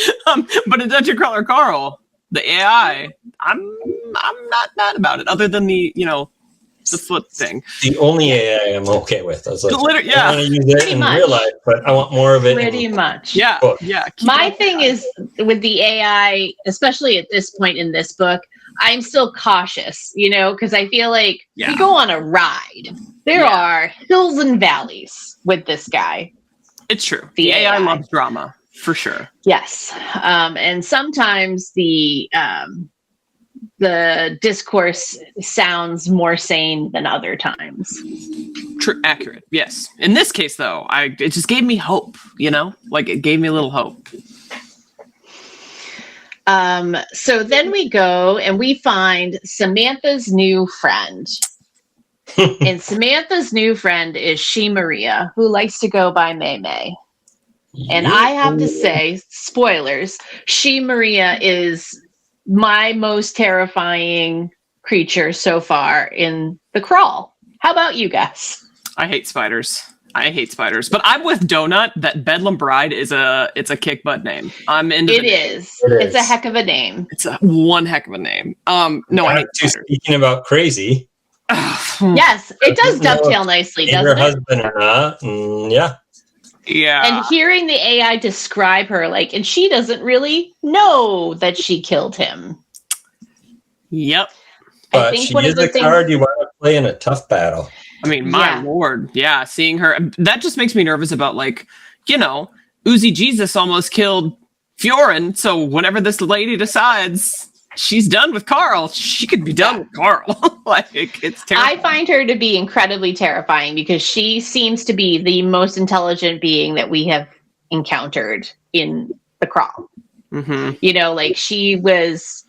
But in Dungeon Crawler Carl, the AI, I'm not mad about it, other than the foot thing. The only AI I'm okay with. I was like, I want to use it in real life, but I want more of it. Pretty much. Yeah. Book. Yeah. My thing is with the AI, especially at this point in this book, I'm still cautious, because I feel like you go on a ride. There are hills and valleys with this guy. It's true. The AI loves drama, for sure. Yes. And sometimes the discourse sounds more sane than other times. True, accurate. Yes. In this case, though, it just gave me hope. Like it gave me a little hope. So then we go and we find Samantha's new friend. And Samantha's new friend is She Maria, who likes to go by May May. And I have to say, spoilers, She Maria is my most terrifying creature so far in the crawl. How about you guys? I hate spiders. But I'm with Donut that Bedlam Bride it's a kick butt name. I'm into it. It's a heck of a name. It's one heck of a name. No, I hate spiders. Speaking about crazy. Yes, it does dovetail nicely, doesn't it? Her husband or not. Yeah. And hearing the AI describe her, and she doesn't really know that she killed him. Yep. But she is a card you want to play in a tough battle. I mean, my lord. Yeah, seeing her, that just makes me nervous about, Uzi Jesus almost killed Fiorin, so whenever this lady decides she's done with Carl, she could be done with Carl. It's terrifying. I find her to be incredibly terrifying because she seems to be the most intelligent being that we have encountered in the crawl. Mm-hmm. She was,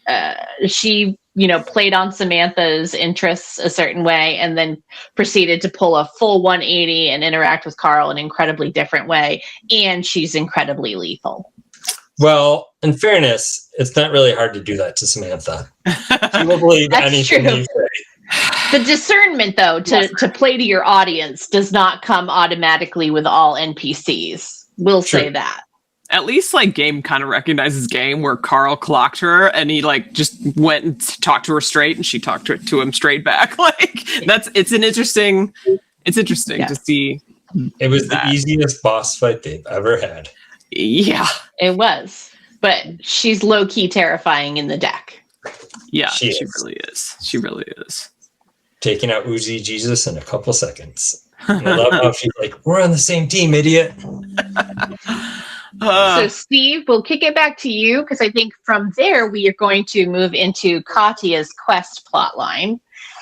played on Samantha's interests a certain way and then proceeded to pull a full 180 and interact with Carl in an incredibly different way. And she's incredibly lethal. Well, in fairness, it's not really hard to do that to Samantha. She will believe anything you say. The discernment, though, to play to your audience does not come automatically with all NPCs. We'll say that. At least Game kind of recognizes Game, where Carl clocked her and he just went and talked to her straight and she talked to him straight back. It's interesting to see. It was the easiest boss fight they've ever had. Yeah, it was. but she's low-key terrifying in the deck. Yeah, She really is. She really is. Taking out Uzi Jesus in a couple seconds. And I love how she's like, we're on the same team, idiot. So, Steve, we'll kick it back to you because I think from there we are going to move into Katya's quest plotline.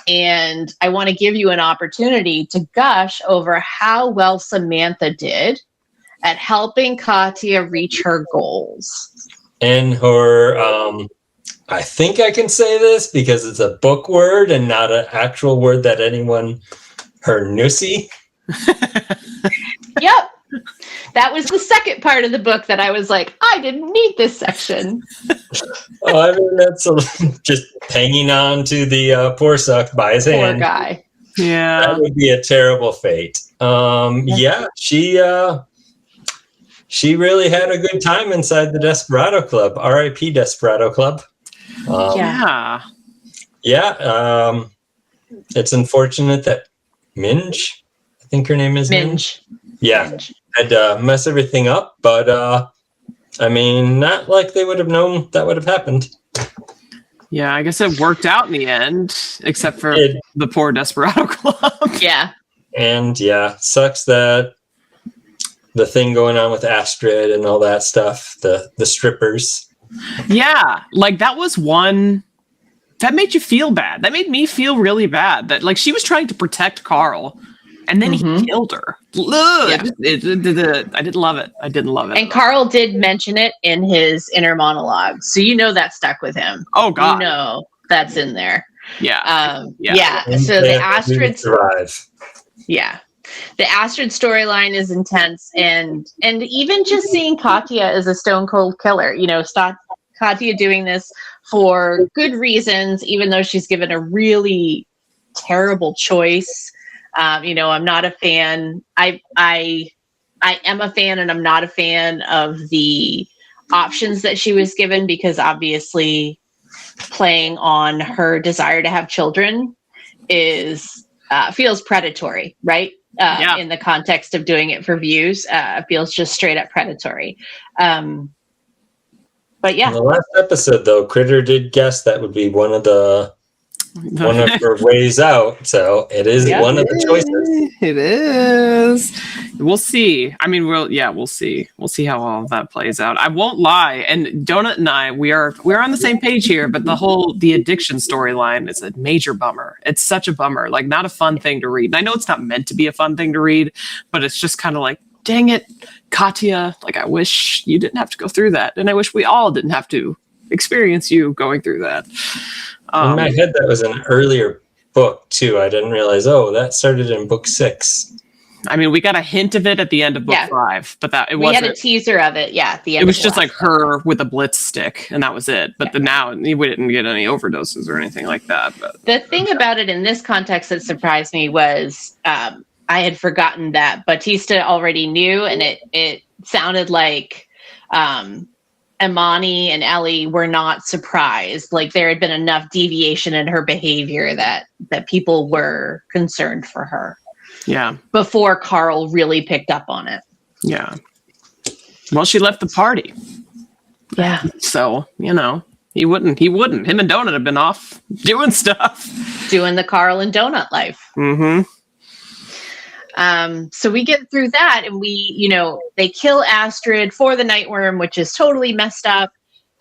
And I want to give you an opportunity to gush over how well Samantha did at helping Katya reach her goals. And her, I think I can say this because it's a book word and not an actual word that anyone, her Nussy. Yep. That was the second part of the book that I was like, I didn't need this section. Oh, I mean, that's just hanging on to the poor suck by his hand. Poor guy. Yeah. That would be a terrible fate. Yeah, she really had a good time inside the Desperado Club. R.I.P. Desperado Club. Yeah. It's unfortunate that Minge, I think her name is Minge. Yeah, Minge. had to mess everything up, but I mean, not like they would have known that would have happened. Yeah, I guess it worked out in the end, except for the poor Desperado Club. Yeah. And yeah, sucks that the thing going on with Astrid and all that stuff, the strippers. Yeah, like that was one that made you feel bad. That made me feel really bad. That like she was trying to protect Carl, and then he killed her. I didn't love it. I didn't love it. And Carl did mention it in his inner monologue, so you know that stuck with him. Oh God, you know that's in there. Yeah. So the Astrid the Astrid storyline is intense, and even just seeing Katya as a stone cold killer. You know, Katya doing this for good reasons, even though she's given a really terrible choice. You know, I'm not a fan. I am a fan, and I'm not a fan of the options that she was given, because obviously playing on her desire to have children is feels predatory, right? In the context of doing it for views, feels just straight up predatory. But yeah. In the last episode, though, Kritter did guess that would be one of her ways out. So it is one of the choices. It is. We'll see. I mean, we'll see. We'll see how all of that plays out. I won't lie. And Donut and I, we're on the same page here, but the addiction storyline is a major bummer. It's such a bummer. Like, not a fun thing to read. And I know it's not meant to be a fun thing to read, but it's just kind of like, dang it, Katya. Like, I wish you didn't have to go through that. And I wish we all didn't have to experience you going through that. In my head, that was an earlier book, too. I didn't realize, that started in book 6. I mean, we got a hint of it at the end of book 5, but we had a teaser of it, at the end. It was just like her with a blitz stick, and that was it. But now we didn't get any overdoses or anything like that. But the thing about it in this context that surprised me was I had forgotten that Batista already knew, and it sounded like Imani and Ellie were not surprised. Like, there had been enough deviation in her behavior that people were concerned for her. Yeah. Before Carl really picked up on it. Yeah. Well, she left the party. Yeah. So, you know, he wouldn't. Him and Donut have been off doing stuff. Doing the Carl and Donut life. Mm-hmm. So we get through that, and they kill Astrid for the Nightworm, which is totally messed up.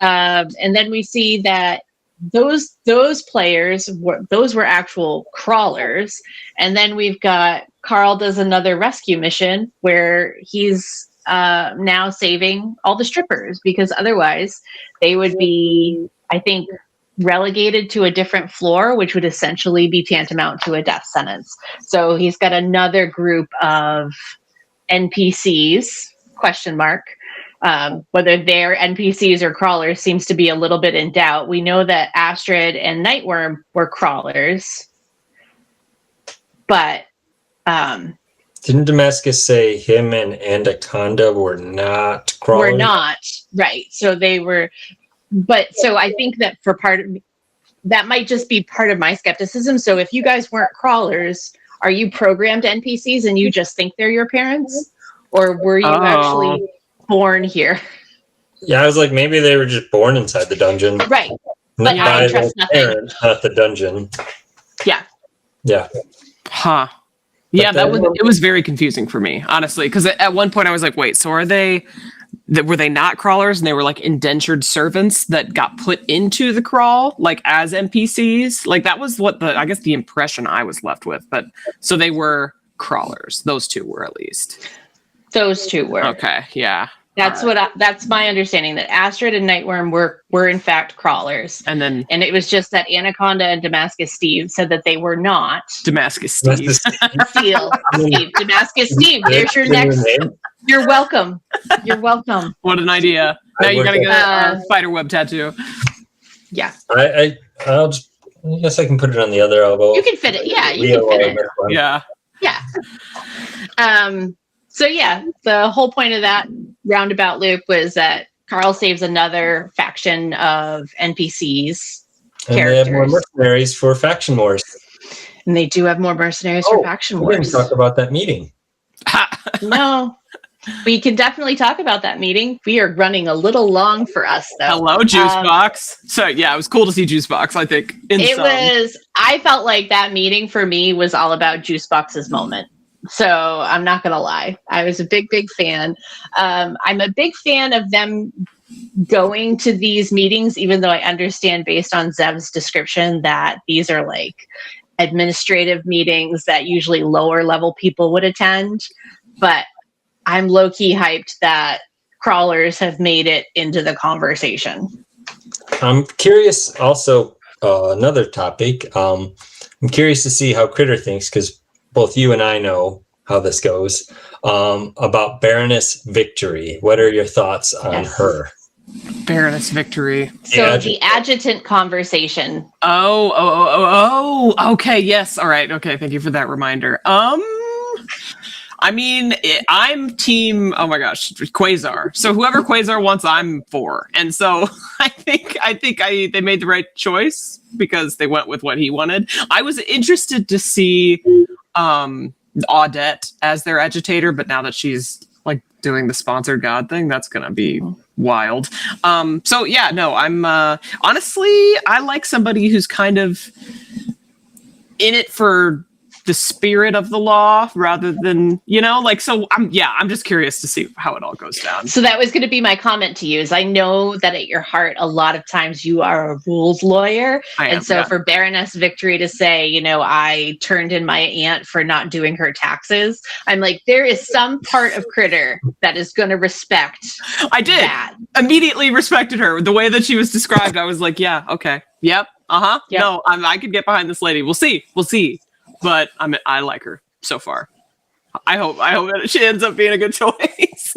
And then we see that those players were actual crawlers. And then we've got Carl does another rescue mission where he's now saving all the strippers, because otherwise they would be, I think, relegated to a different floor, which would essentially be tantamount to a death sentence. So he's got another group of NPCs, ? Whether they're NPCs or crawlers seems to be a little bit in doubt. We know that Astrid and Nightworm were crawlers, but didn't Damascus say him and Anaconda were not crawlers? Were not, right. So they were. But so I think that that might just be part of my skepticism. So if you guys weren't crawlers, are you programmed NPCs and you just think they're your parents? Or were you actually born here? Yeah, I was like, maybe they were just born inside the dungeon. Right. But By I trust their nothing. parents, not the dungeon. Yeah. Yeah. Huh. Yeah, But it was very confusing for me, honestly, because at one point I was like, wait, so were they not crawlers and they were like indentured servants that got put into the crawl like as NPCs? Like that was what I guess the impression I was left with. But so they were crawlers. Those two were at least. Those two were. Okay, yeah. That's my understanding, that Astrid and Nightworm were in fact crawlers. And it was just that Anaconda and Damascus Steve said that they were not. Damascus Steve. Steve. Damascus Steve. There's your next name. You're welcome. You're welcome. What an idea. Now you gotta get a spider web tattoo. Yeah. I guess I can put it on the other elbow. You can fit it. Yeah, you can fit it. Yeah. Yeah. So yeah, the whole point of that roundabout loop was that Carl saves another faction of NPCs. And characters. they have more mercenaries for faction wars. And they do have more mercenaries for faction wars. We didn't talk about that meeting. No. We can definitely talk about that meeting. We are running a little long for us, though. Hello, Juicebox. So yeah, it was cool to see Juicebox, I think. I felt like that meeting for me was all about Juicebox's moment. So I'm not going to lie. I was a big fan. I'm a big fan of them going to these meetings, even though I understand based on Zev's description that these are like administrative meetings that usually lower level people would attend. But I'm low-key hyped that crawlers have made it into the conversation. I'm curious also, another topic. I'm curious to see how Kritter thinks, because both you and I know how this goes, about Baroness Victory. What are your thoughts on her? Baroness Victory. So the adjutant conversation. Oh, okay, yes. All right, okay, thank you for that reminder. I mean, I'm team, oh my gosh, Quasar. So whoever Quasar wants, I'm for. And so I think they made the right choice because they went with what he wanted. I was interested to see Audette as their agitator, but now that she's like doing the sponsored god thing, that's going to be wild. So yeah, no, I'm honestly, I like somebody who's kind of in it for the spirit of the law rather than, so I'm just curious to see how it all goes down. So that was going to be my comment to you, is I know that at your heart, a lot of times you are a rules lawyer. For Baroness Victory to say, I turned in my aunt for not doing her taxes, I'm like, there is some part of Kritter that is going to respect. I did. That. Immediately respected her. The way that she was described, I was like, yeah, okay. Yep. Uh-huh. Yep. No, I could get behind this lady. We'll see. But I like her so far. I hope that she ends up being a good choice.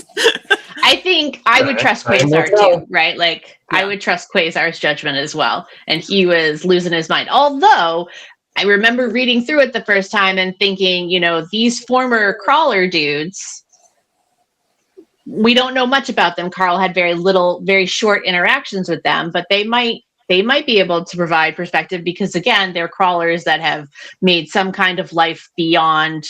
I think I would trust Quasar too, right? Like I would trust Quasar's judgment as well. And he was losing his mind. Although I remember reading through it the first time and thinking, these former crawler dudes, we don't know much about them. Carl had very short interactions with them, but they might be able to provide perspective because, again, they're crawlers that have made some kind of life beyond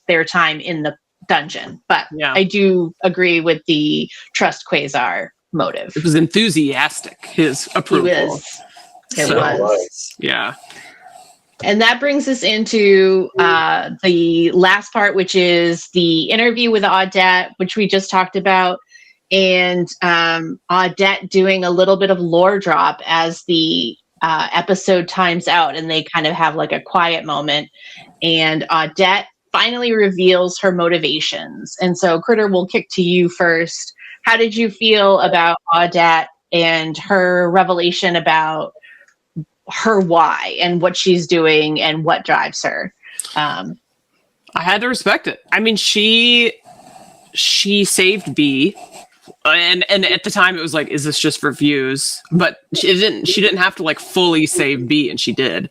their time in the dungeon. But I do agree with the trust Quasar motive. It was enthusiastic, his approval. It was. Yeah. And that brings us into the last part, which is the interview with Audette, which we just talked about. And Audette doing a little bit of lore drop as the episode times out, and they kind of have like a quiet moment. And Audette finally reveals her motivations. And so, Kritter, we'll kick to you first. How did you feel about Audette and her revelation about her why and what she's doing and what drives her? I had to respect it. I mean, she saved B. And at the time it was like, is this just for views? But she didn't have to like fully save B, and she did.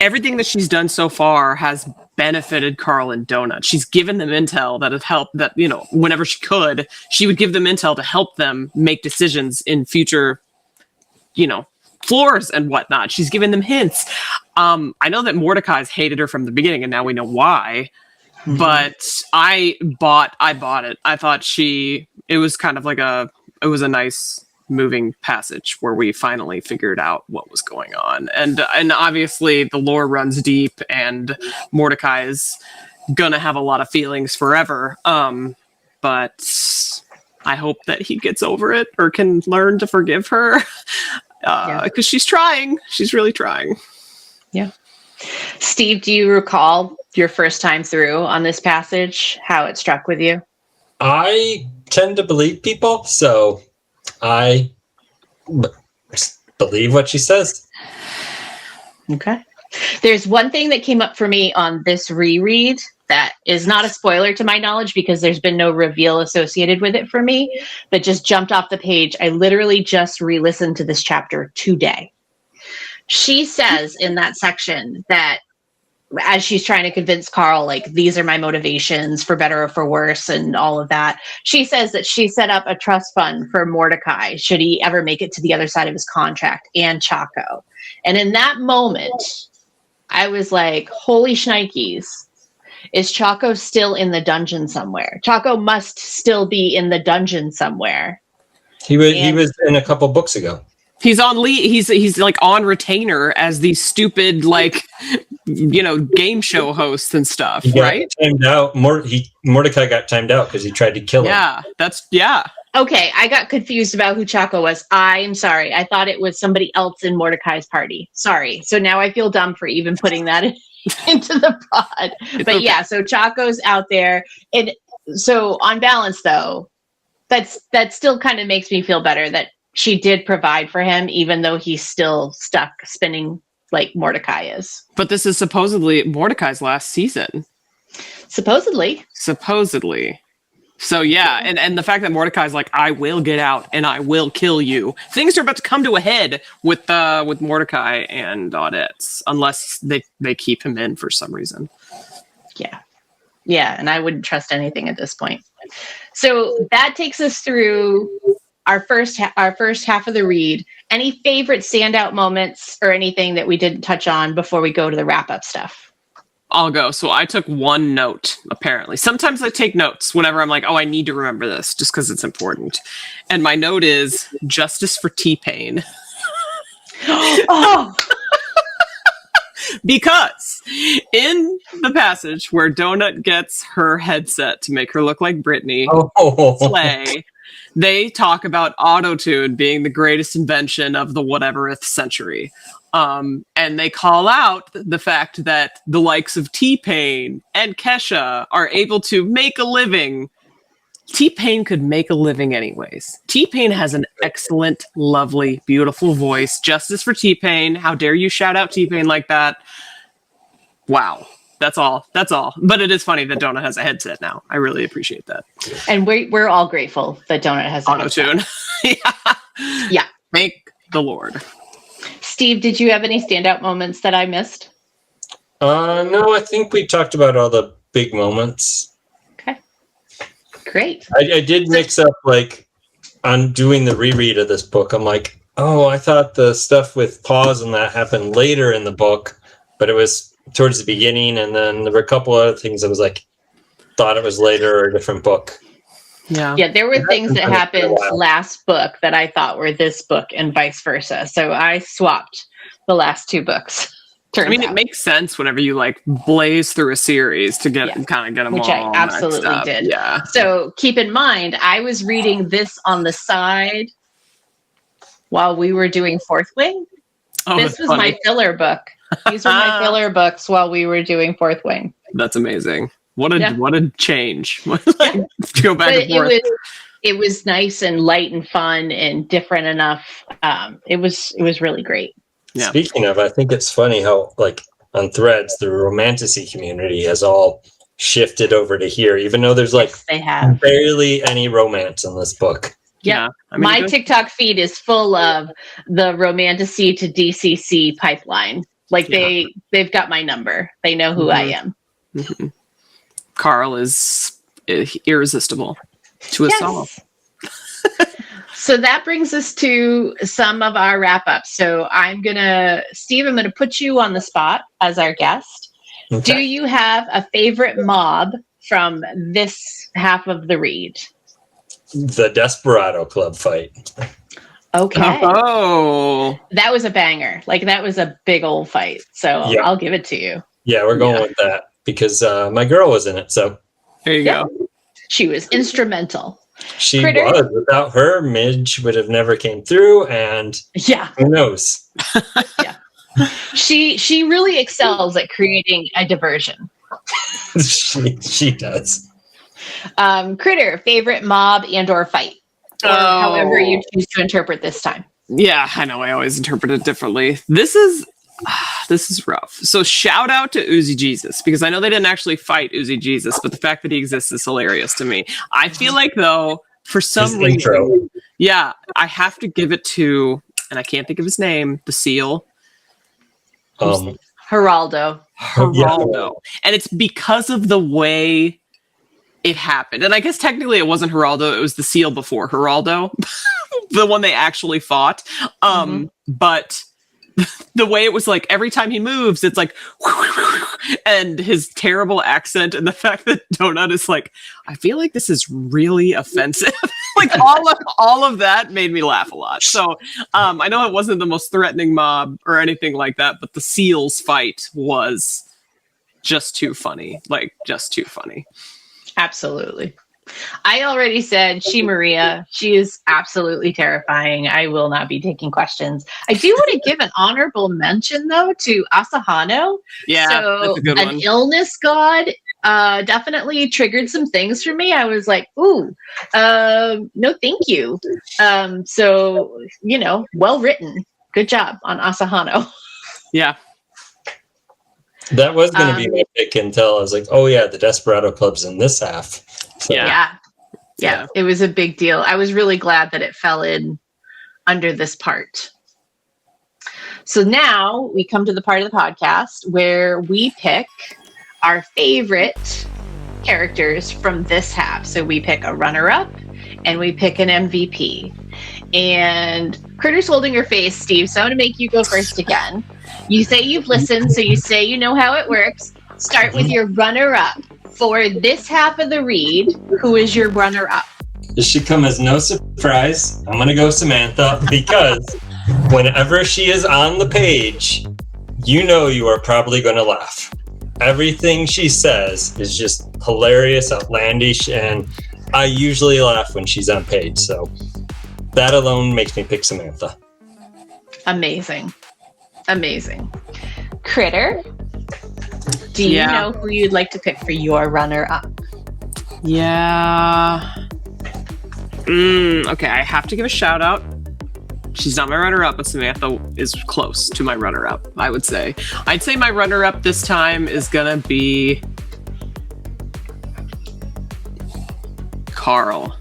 Everything that she's done so far has benefited Carl and Donut. She's given them intel that have helped, that, whenever she could, she would give them intel to help them make decisions in future, floors and whatnot. She's given them hints. I know that Mordecai's hated her from the beginning, and now we know why. But I bought it. I thought it was kind of like a a nice moving passage where we finally figured out what was going on. And obviously the lore runs deep, and Mordecai is gonna have a lot of feelings forever. But I hope that he gets over it or can learn to forgive her. Because she's trying. She's really trying. Yeah. Steve, do you recall your first time through on this passage, how it struck with you? I tend to believe people, so I believe what she says. Okay. There's one thing that came up for me on this reread that is not a spoiler to my knowledge because there's been no reveal associated with it for me, but just jumped off the page. I literally just re-listened to this chapter today. She says in that section that as she's trying to convince Carl, like, these are my motivations for better or for worse and all of that, she says that she set up a trust fund for Mordecai should he ever make it to the other side of his contract, and Chaco. And in that moment, I was like, holy shnikes, is Chaco still in the dungeon somewhere? Chaco must still be in the dungeon somewhere. He was in a couple books ago. He's on he's like on retainer as these stupid, like, game show hosts and stuff, right? Timed out. Mordecai got timed out because he tried to kill him. Yeah. Okay, I got confused about who Chaco was. I'm sorry. I thought it was somebody else in Mordecai's party. Sorry. So now I feel dumb for even putting that into the pod. But yeah, so Chaco's out there. And so on balance, though, that still kind of makes me feel better that she did provide for him, even though he's still stuck spinning like Mordecai is. But this is supposedly Mordecai's last season. Supposedly. So yeah, and the fact that Mordecai's like, I will get out and I will kill you. Things are about to come to a head with Mordecai and Audette's, unless they keep him in for some reason. Yeah, and I wouldn't trust anything at this point. So that takes us through our first half of the read. Any favorite standout moments or anything that we didn't touch on before we go to the wrap-up stuff? I'll go. So I took one note, apparently. Sometimes I take notes whenever I'm like, oh, I need to remember this just because it's important. And my note is justice for T-Pain. Oh! Because in the passage where Donut gets her headset to make her look like Britney Slay, they talk about autotune being the greatest invention of the whateverth century. And they call out the fact that the likes of T-Pain and Kesha are able to make a living. T-Pain could make a living anyways. T-Pain has an excellent, lovely, beautiful voice. Justice for T-Pain. How dare you shout out T-Pain like that? Wow. That's all. But it is funny that Donut has a headset now. I really appreciate that. And we're all grateful that Donut has auto-tune. Yeah. Thank the Lord. Steve, did you have any standout moments that I missed? No, I think we talked about all the big moments. Okay. Great. I did mix up, like, on doing the reread of this book. I'm like, oh, I thought the stuff with pause and that happened later in the book, but it was towards the beginning, and then there were a couple other things I was like, thought it was later or a different book. Yeah, there were things that happened last book that I thought were this book and vice versa. So I swapped the last two books. It makes sense whenever you like blaze through a series to kind of get them which all. Which I absolutely did. Yeah. So keep in mind, I was reading this on the side while we were doing Fourth Wing. Oh, this was funny. my filler book. These were my filler books while we were doing Fourth Wing. That's amazing. What a change. Go back and forth. It was nice and light and fun and different enough. It was really great. Yeah. Speaking of, I think it's funny how, like, on Threads, the romantasy community has all shifted over to here, even though there's they have barely any romance in this book. Yeah. My TikTok feed is full of the romantasy to DCC pipeline. Like they've got my number. They know who I am. Mm-hmm. Carl is irresistible to us all. So that brings us to some of our wrap-ups. So Steve, I'm going to put you on the spot as our guest. Okay. Do you have a favorite mob from this half of the read? the Desperado Club fight. Okay. Oh. That was a banger. Like, that was a big old fight. So Yeah. I'll give it to you. Yeah, we're going with that because my girl was in it. So There you go. She was instrumental. she Kritter? was. Without her, Midge would have never came through, and Yeah. who knows? She really excels at creating a diversion. she does. Critter, favorite mob and or fight. Or however you choose to interpret this time. Yeah, I know. I always interpret it differently. This is rough. So shout out to Uzi Jesus, because I know they didn't actually fight Uzi Jesus, but the fact that he exists is hilarious to me. I feel like, though, for some reason, I have to give it to, and I can't think of his name, the seal. Geraldo. Yeah. And it's because of the way it happened. And I guess technically it wasn't Geraldo, it was the seal before Geraldo, the one they actually fought. But the way it was, like, every time he moves, it's like, and his terrible accent, and the fact that Donut is like, I feel like this is really offensive. Like, all of that made me laugh a lot. So I know it wasn't the most threatening mob or anything like that, but the seals fight was just too funny. Like, just too funny. Absolutely. I already said Maria. She is absolutely terrifying. I will not be taking questions. I do want to give an honorable mention, though, to Asahano. Yeah, so that's a good one. An illness god definitely triggered some things for me. I was like, ooh, no, thank you. So, well written. Good job on Asahano. Yeah. That was going to be my pick until I was like, oh, yeah, the Desperado Club's in this half. So. Yeah, it was a big deal. I was really glad that it fell in under this part. So now we come to the part of the podcast where we pick our favorite characters from this half. So we pick a runner-up and we pick an MVP. And Critter's holding her face, Steve, so I'm going to make you go first again. You say you've listened, so you say you know how it works. Start with your runner-up. For this half of the read, who is your runner-up? This should come as no surprise. I'm going to go Samantha, because whenever she is on the page, you are probably going to laugh. Everything she says is just hilarious, outlandish, and I usually laugh when she's on page. So that alone makes me pick Samantha. Amazing. Critter, do you know who you'd like to pick for your runner-up? Yeah. Okay, I have to give a shout out. She's not my runner-up, but Samantha is close to my runner-up, I would say. I'd say my runner-up this time is gonna be Carl.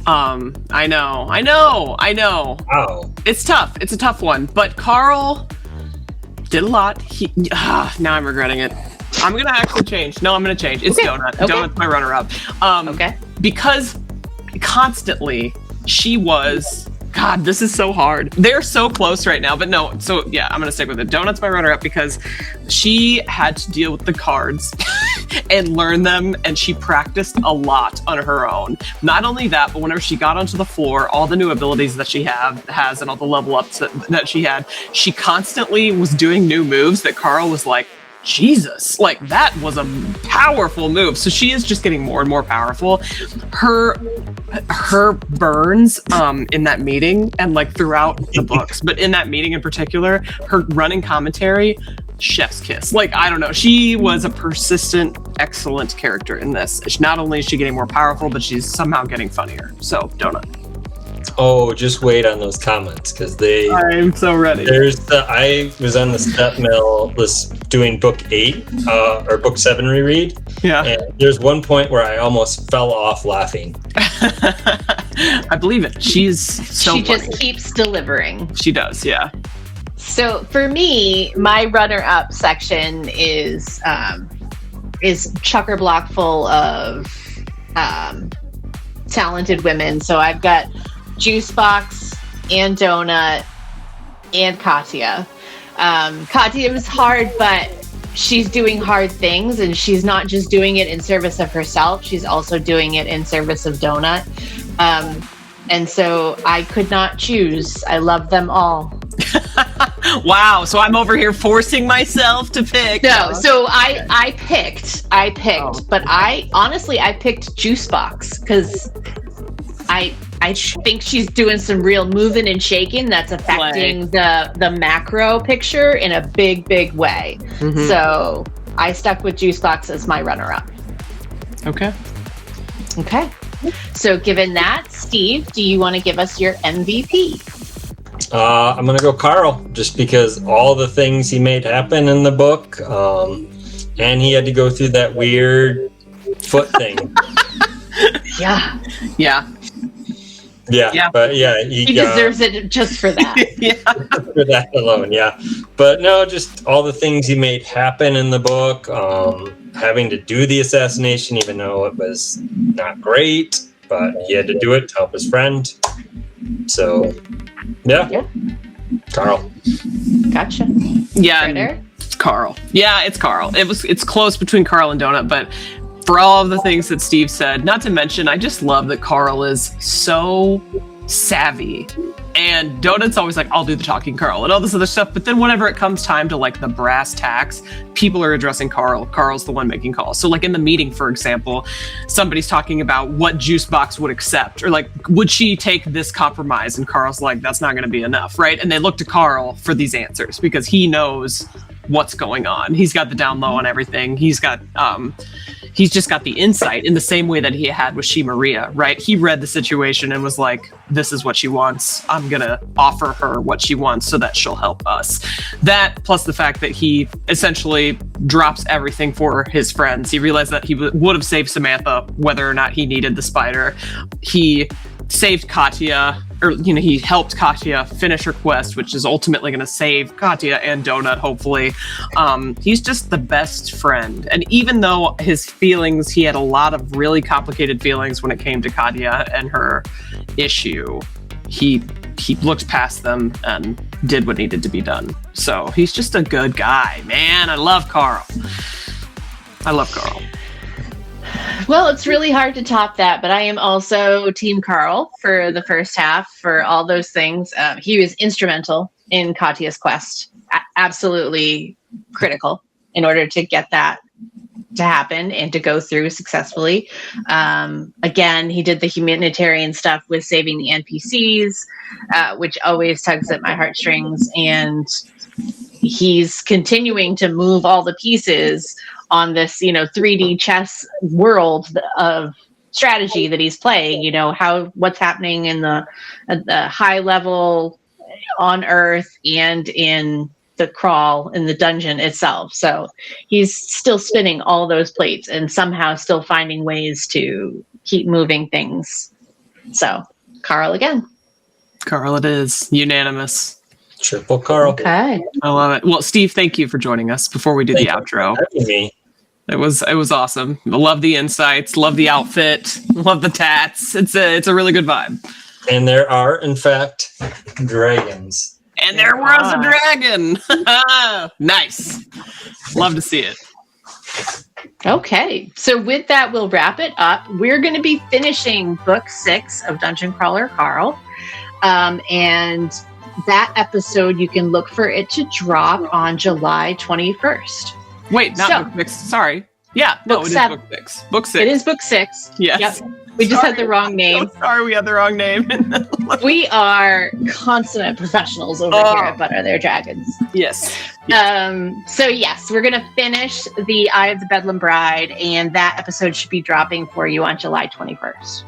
I know. Wow. It's tough. It's a tough one, but Carl did a lot. Now I'm regretting it. I'm gonna actually change. No, I'm gonna change. It's Donut. Okay. Donut's my runner-up. Because constantly she was. God, this is so hard. They're so close right now, but no. So yeah, I'm gonna stick with it. Donut's my runner-up because she had to deal with the cards and learn them, and she practiced a lot on her own. Not only that, but whenever she got onto the floor, all the new abilities that she has and all the level ups that she had, she constantly was doing new moves that Carl was like, Jesus, like that was a powerful move. So she is just getting more and more powerful. Her burns in that meeting and like throughout the books, but in that meeting in particular, her running commentary, chef's kiss. Like, I don't know. She was a persistent, excellent character in this. Not only is she getting more powerful, but she's somehow getting funnier. So, Donut. Oh, just wait on those comments because I'm so ready. I was on the step mill doing book 8 or book 7 reread. Yeah. And there's one point where I almost fell off laughing. I believe it. She's so funny. She just keeps delivering. She does, yeah. So for me, my runner-up section is chucker block full of talented women. So I've got Juicebox and Donut and Katya. Katya was hard, but she's doing hard things, and she's not just doing it in service of herself. She's also doing it in service of Donut. And so I could not choose. I love them all. Wow. So I'm over here forcing myself to pick. No, so I picked, but I picked Juice Box because I think she's doing some real moving and shaking that's affecting the macro picture in a big way. Mm-hmm. So I stuck with Juice Box as my runner-up. Okay. So given that, Steve, do you want to give us your MVP? I'm going to go Carl, just because all the things he made happen in the book, and he had to go through that weird foot thing. Yeah. But yeah, he deserves it just for that. For that alone, yeah. But no, just all the things he made happen in the book, having to do the assassination, even though it was not great, but he had to do it to help his friend. So, yeah. Carl. Gotcha. Yeah, Kritter? it's Carl. Yeah, it's Carl. It's close between Carl and Donut, but for all of the things that Steve said, not to mention, I just love that Carl is so savvy. And Donut's always like, I'll do the talking, Carl, and all this other stuff. But then whenever it comes time to like the brass tacks, people are addressing Carl. Carl's the one making calls. So like in the meeting, for example, somebody's talking about what Juice Box would accept, or like, would she take this compromise? And Carl's like, that's not going to be enough, right? And they look to Carl for these answers because he knows what's going on. He's got the down low on everything. He's just got the insight in the same way that he had with She Maria, right? He read the situation and was like, this is what she wants. I'm going to offer her what she wants so that she'll help us. That plus the fact that he essentially drops everything for his friends. He realized that he would have saved Samantha whether or not he needed the spider. He saved Katya, or he helped Katya finish her quest, which is ultimately going to save Katya and Donut, hopefully. He's just the best friend. And even though his feelings, he had a lot of really complicated feelings when it came to Katya and her issue, he looked past them and did what needed to be done. So he's just a good guy, man. I love Carl. Well, it's really hard to top that, but I am also Team Carl for the first half, for all those things. He was instrumental in Katya's quest, absolutely critical in order to get that to happen and to go through successfully. Again, he did the humanitarian stuff with saving the NPCs, which always tugs at my heartstrings, and he's continuing to move all the pieces on this, 3D chess world of strategy that he's playing, what's happening in the high level on Earth and in the crawl in the dungeon itself. So he's still spinning all those plates and somehow still finding ways to keep moving things. So Carl again. Carl it is. Unanimous. Triple Carl. Okay. I love it. Well, Steve, thank you for joining us before we do the outro. Me. It was awesome. Love the insights, love the outfit, love the tats. It's a really good vibe. And there are, in fact, dragons. And there was a dragon. Nice. Love to see it. Okay, so with that, we'll wrap it up. We're going to be finishing book 6 of Dungeon Crawler Carl. And that episode, you can look for it to drop on July 21st. Wait, not book 6. Sorry. Yeah, no, it is book 6. Book 6. It is book 6. Yes. Yep. We just had the wrong name. So sorry, we had the wrong name. We are consummate professionals over here at But Are There Dragons? Yes. So yes, we're going to finish the Eye of the Bedlam Bride, and that episode should be dropping for you on July 21st.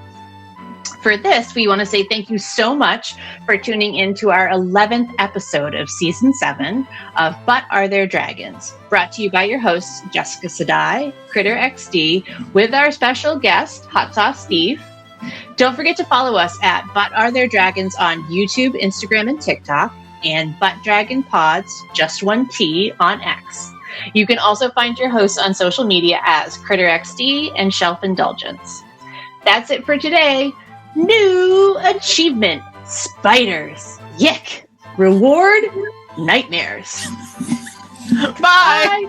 For this, we want to say thank you so much for tuning in to our 11th episode of Season 7 of But Are There Dragons, brought to you by your hosts, Jessica Sadai, Kritter XD, with our special guest, Hot Sauce Steve. Don't forget to follow us at But Are There Dragons on YouTube, Instagram, and TikTok, and But Dragon Pods, just one T, on X. You can also find your hosts on social media as Kritter XD and Shelf Indulgence. That's it for today. New achievement, spiders. Yick. Reward, nightmares. Bye.